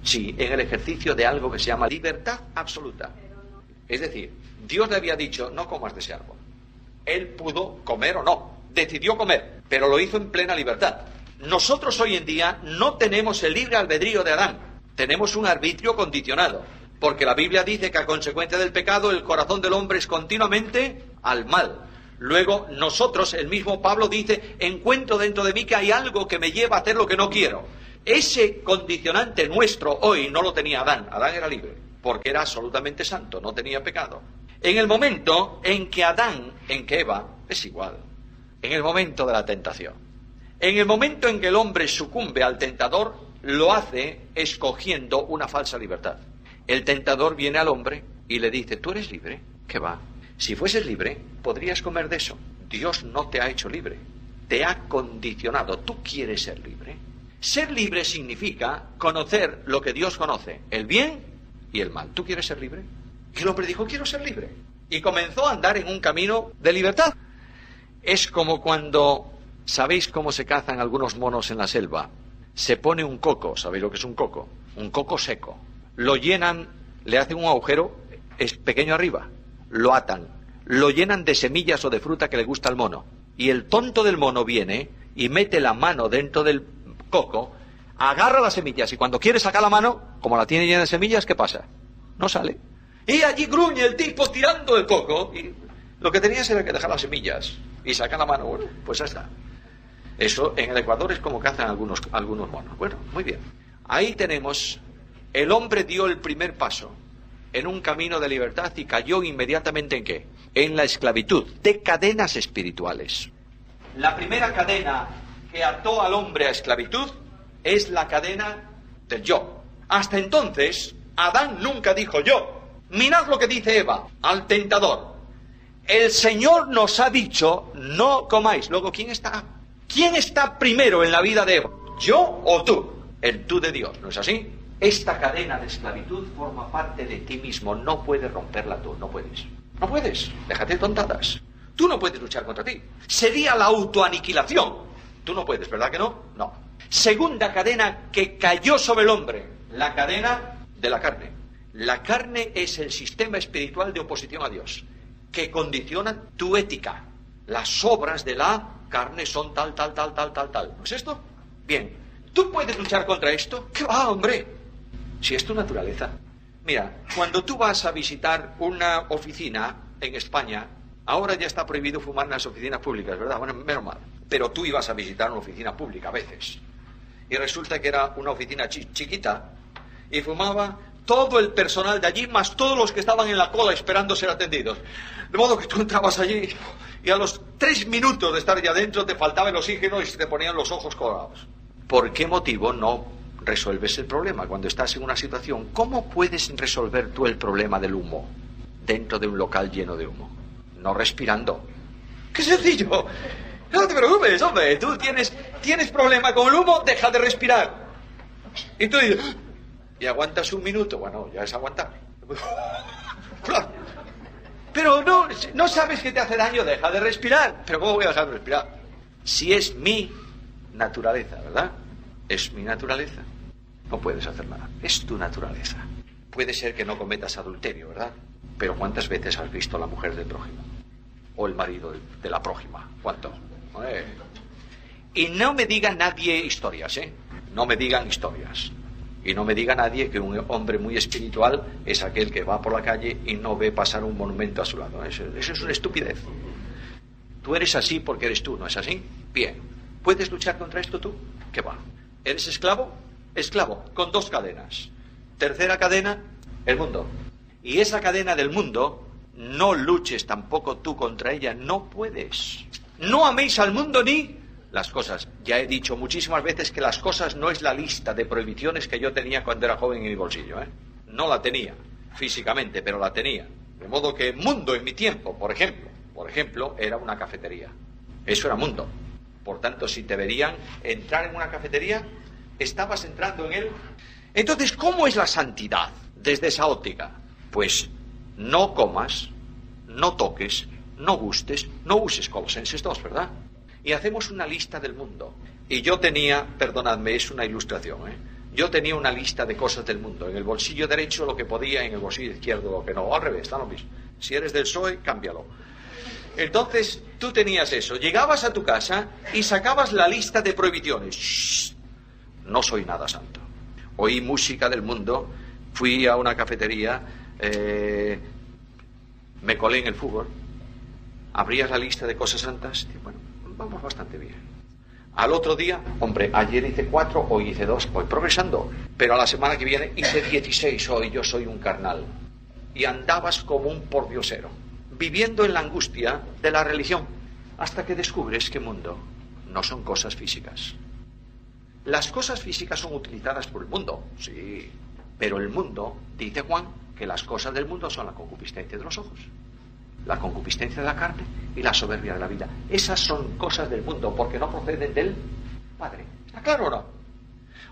Sí, en el ejercicio de algo que se llama libertad absoluta. Es decir, Dios le había dicho, no comas de ese árbol. Él pudo comer o no, decidió comer, pero lo hizo en plena libertad. Nosotros hoy en día no tenemos el libre albedrío de Adán, tenemos un arbitrio condicionado, porque la Biblia dice que a consecuencia del pecado el corazón del hombre es continuamente al mal. Luego nosotros, el mismo Pablo dice, encuentro dentro de mí que hay algo que me lleva a hacer lo que no quiero. Ese condicionante nuestro hoy no lo tenía Adán. Adán era libre, porque era absolutamente santo, no tenía pecado. En el momento en que Eva, es igual, en el momento de la tentación, en el momento en que el hombre sucumbe al tentador, lo hace escogiendo una falsa libertad. El tentador viene al hombre y le dice, ¿tú eres libre? ¿Qué va? Si fueses libre, podrías comer de eso. Dios no te ha hecho libre, te ha condicionado. ¿Tú quieres ser libre? Ser libre significa conocer lo que Dios conoce, el bien y el mal. ¿Tú quieres ser libre? Y el hombre dijo, quiero ser libre. Y comenzó a andar en un camino de libertad. Es como cuando, ¿sabéis cómo se cazan algunos monos en la selva? Se pone un coco, ¿sabéis lo que es un coco? Un coco seco. Lo llenan, le hacen un agujero, es pequeño arriba, lo atan, lo llenan de semillas o de fruta que le gusta al mono. Y el tonto del mono viene y mete la mano dentro del coco, agarra las semillas y cuando quiere sacar la mano, como la tiene llena de semillas, ¿qué pasa? No sale. Y allí gruñe el tipo tirando el coco y lo que tenías era que dejar las semillas y sacar la mano. Bueno, pues ya está. Eso en el Ecuador es como cazan algunos monos. Bueno, muy bien. Ahí tenemos, el hombre dio el primer paso en un camino de libertad y cayó inmediatamente ¿en qué? En la esclavitud de cadenas espirituales. La primera cadena que ató al hombre a esclavitud es la cadena del yo. Hasta entonces, Adán nunca dijo yo. Mirad lo que dice Eva al tentador. El Señor nos ha dicho, no comáis. Luego, ¿quién está primero en la vida de Eva? ¿Yo o tú? El tú de Dios, ¿no es así? Esta cadena de esclavitud forma parte de ti mismo. No puedes romperla tú, no puedes. No puedes, déjate de tontadas. Tú no puedes luchar contra ti. Sería la autoaniquilación. Tú no puedes, ¿verdad que no? No. Segunda cadena que cayó sobre el hombre, la cadena de la carne. La carne es el sistema espiritual de oposición a Dios. que condicionan tu ética. Las obras de la carne son tal. ¿No es esto? Bien, ¿tú puedes luchar contra esto? ¿Qué va, hombre? Si es tu naturaleza. Mira, cuando tú vas a visitar una oficina en España, ahora ya está prohibido fumar en las oficinas públicas, ¿verdad? Bueno, menos mal. Pero tú ibas a visitar una oficina pública a veces. Y resulta que era una oficina chiquita y fumaba todo el personal de allí, más todos los que estaban en la cola esperando ser atendidos. De modo que tú entrabas allí y a los 3 minutos de estar ya dentro te faltaba el oxígeno y se te ponían los ojos colorados. ¿Por qué motivo no resuelves el problema cuando estás en una situación? ¿Cómo puedes resolver tú el problema del humo dentro de un local lleno de humo? No respirando. ¡Qué sencillo! No te preocupes, hombre. Tú tienes problema con el humo, deja de respirar. Y tú dices... Y aguantas 1 minuto. Bueno, ya es aguantar. Pero no sabes que te hace daño, deja de respirar. Pero ¿cómo voy a dejar de respirar? Si es mi naturaleza, ¿verdad? Es mi naturaleza. No puedes hacer nada. Es tu naturaleza. Puede ser que no cometas adulterio, ¿verdad? Pero ¿cuántas veces has visto a la mujer del prójimo? O el marido de la prójima. ¿Cuánto? Y no me diga nadie historias, ¿eh? No me digan historias. Y no me diga nadie que un hombre muy espiritual es aquel que va por la calle y no ve pasar un monumento a su lado. Eso es una estupidez. Tú eres así porque eres tú, ¿no es así? Bien. ¿Puedes luchar contra esto tú? ¿Qué va? ¿Eres esclavo? Esclavo, con 2 cadenas. Tercera cadena, el mundo. Y esa cadena del mundo, no luches tampoco tú contra ella, no puedes. No améis al mundo ni las cosas. Ya he dicho muchísimas veces que las cosas no es la lista de prohibiciones que yo tenía cuando era joven en mi bolsillo, ¿eh? No la tenía físicamente, pero la tenía. De modo que mundo en mi tiempo, por ejemplo, era una cafetería. Eso era mundo. Por tanto, si te verían entrar en una cafetería, estabas entrando en él. Entonces, ¿cómo es la santidad desde esa óptica? Pues no comas, no toques, no gustes, no uses Colosenses 2, ¿verdad? Y hacemos una lista del mundo. Y yo tenía, perdonadme, es una ilustración, ¿eh? Yo tenía una lista de cosas del mundo. En el bolsillo derecho lo que podía, en el bolsillo izquierdo lo que no. O al revés, está lo mismo. Si eres del PSOE, cámbialo. Entonces, tú tenías eso. Llegabas a tu casa y sacabas la lista de prohibiciones. Shh, no soy nada santo. Oí música del mundo, fui a una cafetería, me colé en el fútbol, abrías la lista de cosas santas y bueno, vamos bastante bien. Al otro día, hombre, ayer hice 4, hoy hice 2, voy progresando. Pero a la semana que viene hice 16, hoy yo soy un carnal. Y andabas como un pordiosero, viviendo en la angustia de la religión, hasta que descubres que mundo no son cosas físicas. Las cosas físicas son utilizadas por el mundo, sí, pero el mundo, dice Juan, que las cosas del mundo son la concupiscencia de los ojos, la concupiscencia de la carne y la soberbia de la vida. Esas son cosas del mundo porque no proceden del Padre. ¿Está claro o no?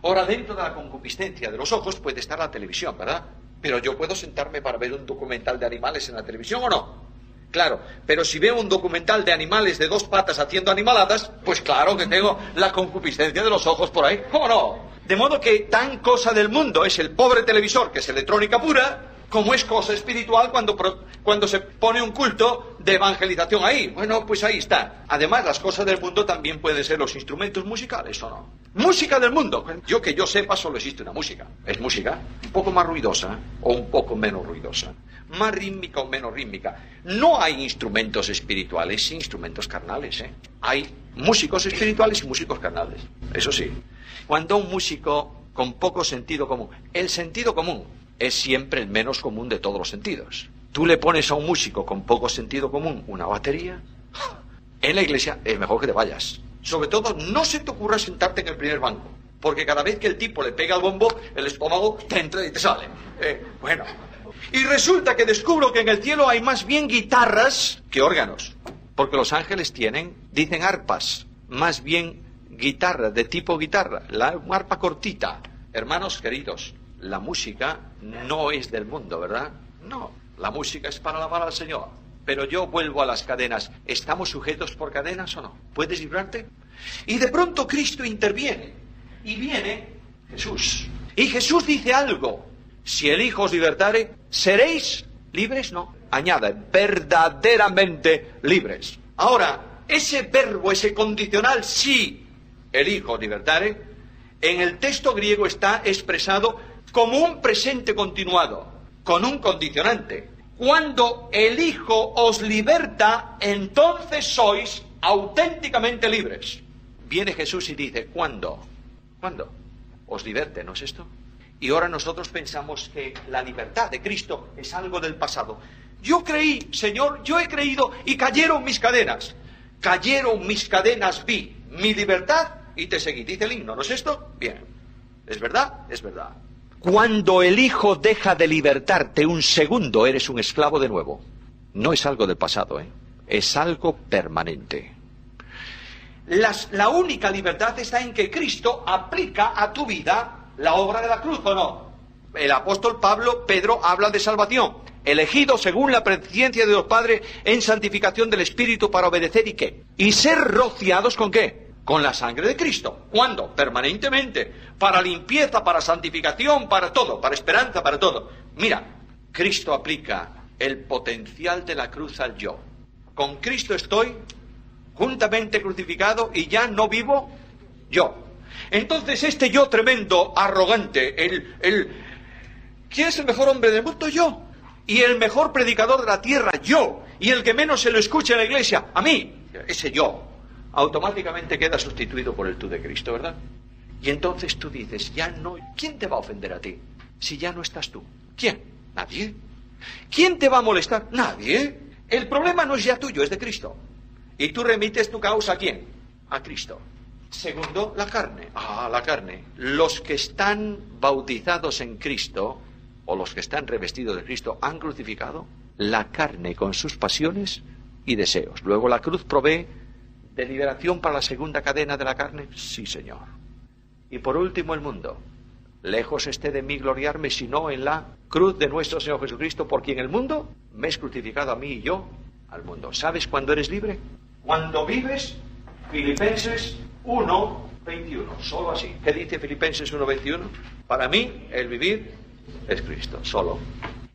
Ahora, dentro de la concupiscencia de los ojos puede estar la televisión, ¿verdad? Pero yo puedo sentarme para ver un documental de animales en la televisión, ¿o no? Claro, pero si veo un documental de animales de 2 patas haciendo animaladas, pues claro que tengo la concupiscencia de los ojos por ahí, ¿cómo no? De modo que tan cosa del mundo es el pobre televisor, que es electrónica pura, como es cosa espiritual cuando se pone un culto de evangelización ahí. Bueno, pues ahí está. Además, las cosas del mundo también pueden ser los instrumentos musicales, ¿o no? Música del mundo. Que yo sepa, solo existe una música. Es música un poco más ruidosa o un poco menos ruidosa. Más rítmica o menos rítmica. No hay instrumentos espirituales y instrumentos carnales, ¿eh? Hay músicos espirituales y músicos carnales. Eso sí. Cuando un músico con poco sentido común, el sentido común es siempre el menos común de todos los sentidos. Tú le pones a un músico con poco sentido común una batería, en la iglesia es mejor que te vayas. Sobre todo, no se te ocurra sentarte en el primer banco, porque cada vez que el tipo le pega al bombo, el estómago te entra y te sale. Bueno, y resulta que descubro que en el cielo hay más bien guitarras que órganos, porque los ángeles dicen arpas, más bien guitarra, de tipo guitarra, una arpa cortita. Hermanos queridos, la música no es del mundo, ¿verdad? No, la música es para alabar al Señor. Pero yo vuelvo a las cadenas. ¿Estamos sujetos por cadenas o no? ¿Puedes librarte? Y de pronto Cristo interviene. Y viene Jesús. Y Jesús dice algo. Si el Hijo os libertare, ¿seréis libres? No. añade, verdaderamente libres. Ahora, ese verbo, ese condicional, si elijo libertare, en el texto griego está expresado como un presente continuado, con un condicionante. Cuando el Hijo os liberta, entonces sois auténticamente libres. Viene Jesús y dice, ¿cuándo? ¿Cuándo? Os liberte, ¿no es esto? Y ahora nosotros pensamos que la libertad de Cristo es algo del pasado. Yo creí, Señor, yo he creído y cayeron mis cadenas. Cayeron mis cadenas, vi mi libertad y te seguí. Dice el himno, ¿no es esto? Bien. ¿Es verdad? Es verdad. Cuando el Hijo deja de libertarte un segundo, eres un esclavo de nuevo. No es algo del pasado, es algo permanente. La única libertad está en que Cristo aplica a tu vida la obra de la cruz, ¿o no? El apóstol Pedro habla de salvación. Elegido según la presciencia de Dios Padre en santificación del Espíritu para obedecer, ¿y qué? Y ser rociados, ¿con qué? Con la sangre de Cristo. ¿Cuándo? Permanentemente. Para limpieza, para santificación, para todo, para esperanza, para todo. Mira, Cristo aplica el potencial de la cruz al yo. Con Cristo estoy juntamente crucificado y ya no vivo yo. Entonces este yo tremendo, arrogante, ¿quién es el mejor hombre del mundo? Yo. Y el mejor predicador de la tierra, yo. Y el que menos se lo escucha en la iglesia, a mí. Ese yo automáticamente queda sustituido por el tú de Cristo, ¿verdad? Y entonces tú dices, ya no, ¿quién te va a ofender a ti? Si ya no estás tú. ¿Quién? Nadie. ¿Quién te va a molestar? Nadie. El problema no es ya tuyo, es de Cristo. Y tú remites tu causa ¿a quién? A Cristo. Segundo, la carne. La carne. Los que están bautizados en Cristo, o los que están revestidos de Cristo, han crucificado la carne con sus pasiones y deseos. Luego la cruz provee de liberación para la segunda cadena de la carne. Sí, Señor. Y por último, el mundo. Lejos esté de mí gloriarme, sino en la cruz de nuestro Señor Jesucristo, por quien el mundo me es crucificado a mí y yo al mundo. ¿Sabes cuándo eres libre? Cuando vives, Filipenses 1:21, solo así. ¿Qué dice Filipenses 1:21? Para mí, el vivir es Cristo, solo.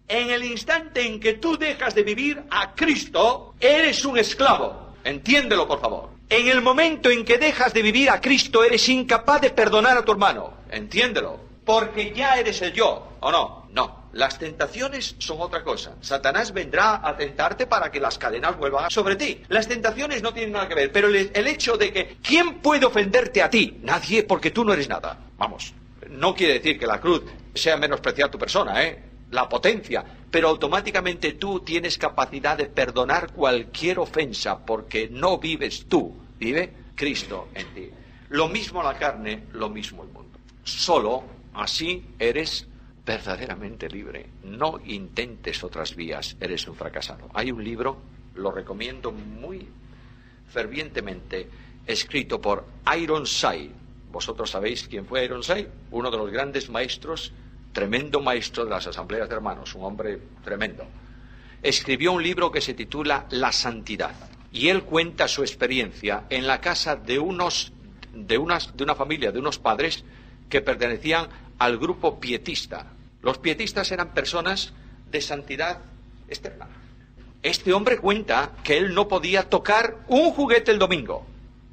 En el instante en que tú dejas de vivir a Cristo, eres un esclavo. Entiéndelo, por favor. En el momento en que dejas de vivir a Cristo, eres incapaz de perdonar a tu hermano. Entiéndelo. Porque ya eres el yo, ¿o no? No. Las tentaciones son otra cosa. Satanás vendrá a tentarte para que las cadenas vuelvan sobre ti. Las tentaciones no tienen nada que ver, pero el hecho de que ¿quién puede ofenderte a ti? Nadie, porque tú no eres nada. Vamos, no quiere decir que la cruz sea menospreciar tu persona, la potencia, pero automáticamente tú tienes capacidad de perdonar cualquier ofensa, porque no vives tú, vive Cristo en ti. Lo mismo la carne, lo mismo el mundo. Solo así eres verdaderamente libre. No intentes otras vías, eres un fracasado. Hay un libro, lo recomiendo muy fervientemente, escrito por Ironside. Vosotros sabéis quién fue Ironside, uno de los grandes maestros, tremendo maestro de las asambleas de hermanos, un hombre tremendo. Escribió un libro que se titula La Santidad, y él cuenta su experiencia en la casa de una familia, de unos padres que pertenecían al grupo pietista. Los pietistas eran personas de santidad externa. Este hombre cuenta que él no podía tocar un juguete el domingo,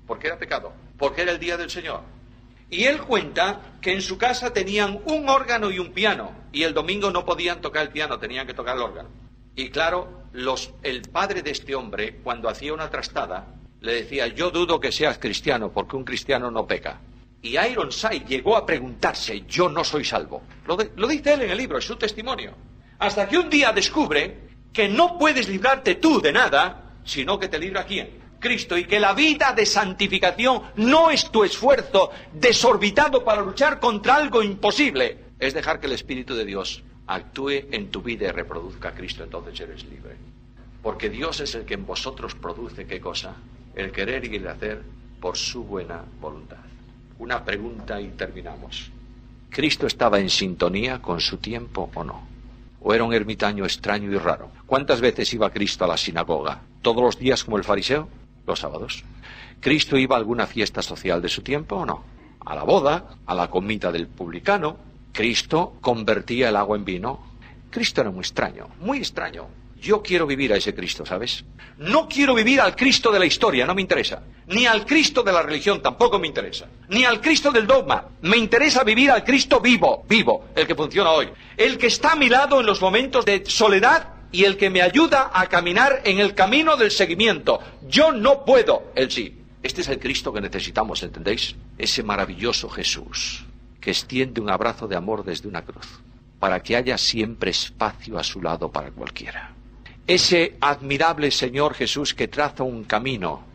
porque era pecado, porque era el día del Señor. Y él cuenta que en su casa tenían un órgano y un piano, y el domingo no podían tocar el piano, tenían que tocar el órgano. Y claro, el padre de este hombre, cuando hacía una trastada, le decía, yo dudo que seas cristiano, porque un cristiano no peca. Y Ironside llegó a preguntarse, yo no soy salvo. Lo dice él en el libro, es su testimonio. Hasta que un día descubre que no puedes librarte tú de nada, sino que te libra ¿quién? Cristo. Y que la vida de santificación no es tu esfuerzo desorbitado para luchar contra algo imposible. Es dejar que el Espíritu de Dios actúe en tu vida y reproduzca a Cristo, entonces eres libre. Porque Dios es el que en vosotros produce, ¿qué cosa? El querer y el hacer por su buena voluntad. Una pregunta y terminamos. ¿Cristo estaba en sintonía con su tiempo o no? ¿O era un ermitaño extraño y raro? ¿Cuántas veces iba Cristo a la sinagoga? ¿Todos los días como el fariseo? Los sábados. ¿Cristo iba a alguna fiesta social de su tiempo o no? A la boda, a la comida del publicano. ¿Cristo convertía el agua en vino? Cristo era muy extraño, muy extraño. Yo quiero vivir a ese Cristo, ¿sabes? No quiero vivir al Cristo de la historia, no me interesa. Ni al Cristo de la religión, tampoco me interesa. Ni al Cristo del dogma. Me interesa vivir al Cristo vivo, el que funciona hoy. El que está a mi lado en los momentos de soledad y el que me ayuda a caminar en el camino del seguimiento. Yo no puedo, él sí. Este es el Cristo que necesitamos, ¿entendéis? Ese maravilloso Jesús que extiende un abrazo de amor desde una cruz, para que haya siempre espacio a su lado para cualquiera. Ese admirable Señor Jesús que traza un camino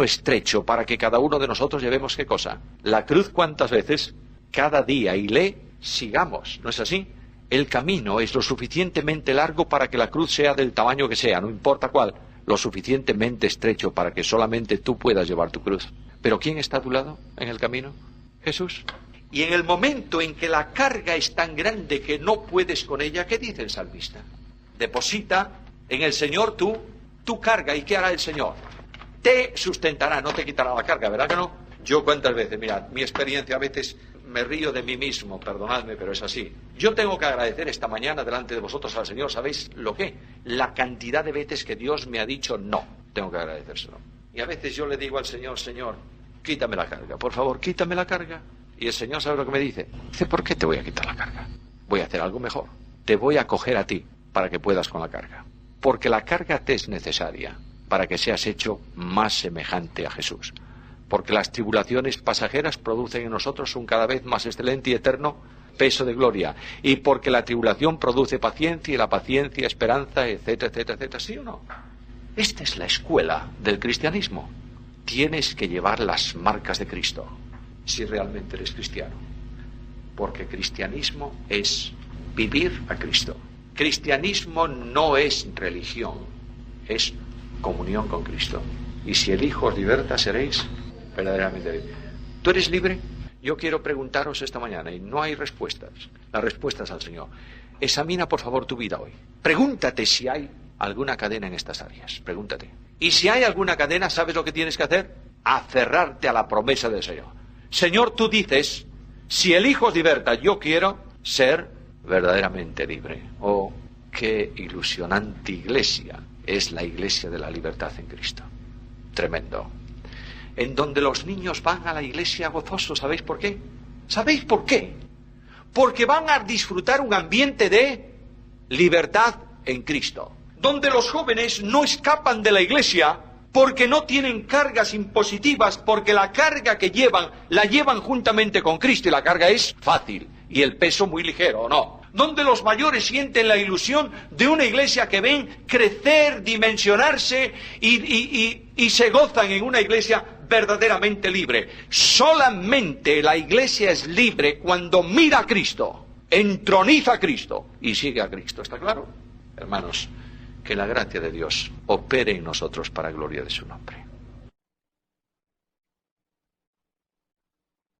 estrecho para que cada uno de nosotros llevemos ¿qué cosa? La cruz, ¿cuántas veces? Cada día, y le sigamos, ¿no es así? El camino es lo suficientemente largo para que la cruz sea del tamaño que sea, no importa cuál, lo suficientemente estrecho para que solamente tú puedas llevar tu cruz. Pero ¿quién está a tu lado en el camino? Jesús. Y en el momento en que la carga es tan grande que no puedes con ella, ¿qué dice el salmista? Deposita en el Señor tu carga. ¿Y qué hará el Señor? Te sustentará, no te quitará la carga, ¿verdad que no? Yo cuántas veces, mirad, mi experiencia a veces me río de mí mismo, perdonadme, pero es así. Yo tengo que agradecer esta mañana delante de vosotros al Señor, ¿sabéis lo que? La cantidad de veces que Dios me ha dicho no, tengo que agradecérselo. Y a veces yo le digo al Señor, Señor, quítame la carga, por favor, quítame la carga. Y el Señor sabe lo que me dice. Dice, ¿por qué te voy a quitar la carga? Voy a hacer algo mejor. Te voy a coger a ti para que puedas con la carga. Porque la carga te es necesaria para que seas hecho más semejante a Jesús. Porque las tribulaciones pasajeras producen en nosotros un cada vez más excelente y eterno peso de gloria. Y porque la tribulación produce paciencia y la paciencia esperanza, etcétera, etcétera, etcétera. ¿Sí o no? Esta es la escuela del cristianismo. Tienes que llevar las marcas de Cristo si realmente eres cristiano. Porque cristianismo es vivir a Cristo. Cristianismo no es religión, es comunión con Cristo. Y si el Hijo os liberta, seréis verdaderamente libres. ¿Tú eres libre? Yo quiero preguntaros esta mañana, y no hay respuestas. Las respuestas al Señor. Examina, por favor, tu vida hoy. Pregúntate si hay alguna cadena en estas áreas. Pregúntate. Y si hay alguna cadena, ¿sabes lo que tienes que hacer? Aferrarte a la promesa del Señor. Señor, tú dices, si el Hijo os liberta, yo quiero ser verdaderamente libre. Oh, qué ilusionante iglesia es la iglesia de la libertad en Cristo. Tremendo. En donde los niños van a la iglesia gozosos, ¿sabéis por qué? ¿Sabéis por qué? Porque van a disfrutar un ambiente de libertad en Cristo. Donde los jóvenes no escapan de la iglesia porque no tienen cargas impositivas, porque la carga que llevan, la llevan juntamente con Cristo, y la carga es fácil, y el peso muy ligero, ¿o no? Donde los mayores sienten la ilusión de una iglesia que ven crecer, dimensionarse, y se gozan en una iglesia verdaderamente libre. Solamente la iglesia es libre cuando mira a Cristo, entroniza a Cristo, y sigue a Cristo, ¿está claro? Hermanos, que la gracia de Dios opere en nosotros para gloria de su nombre.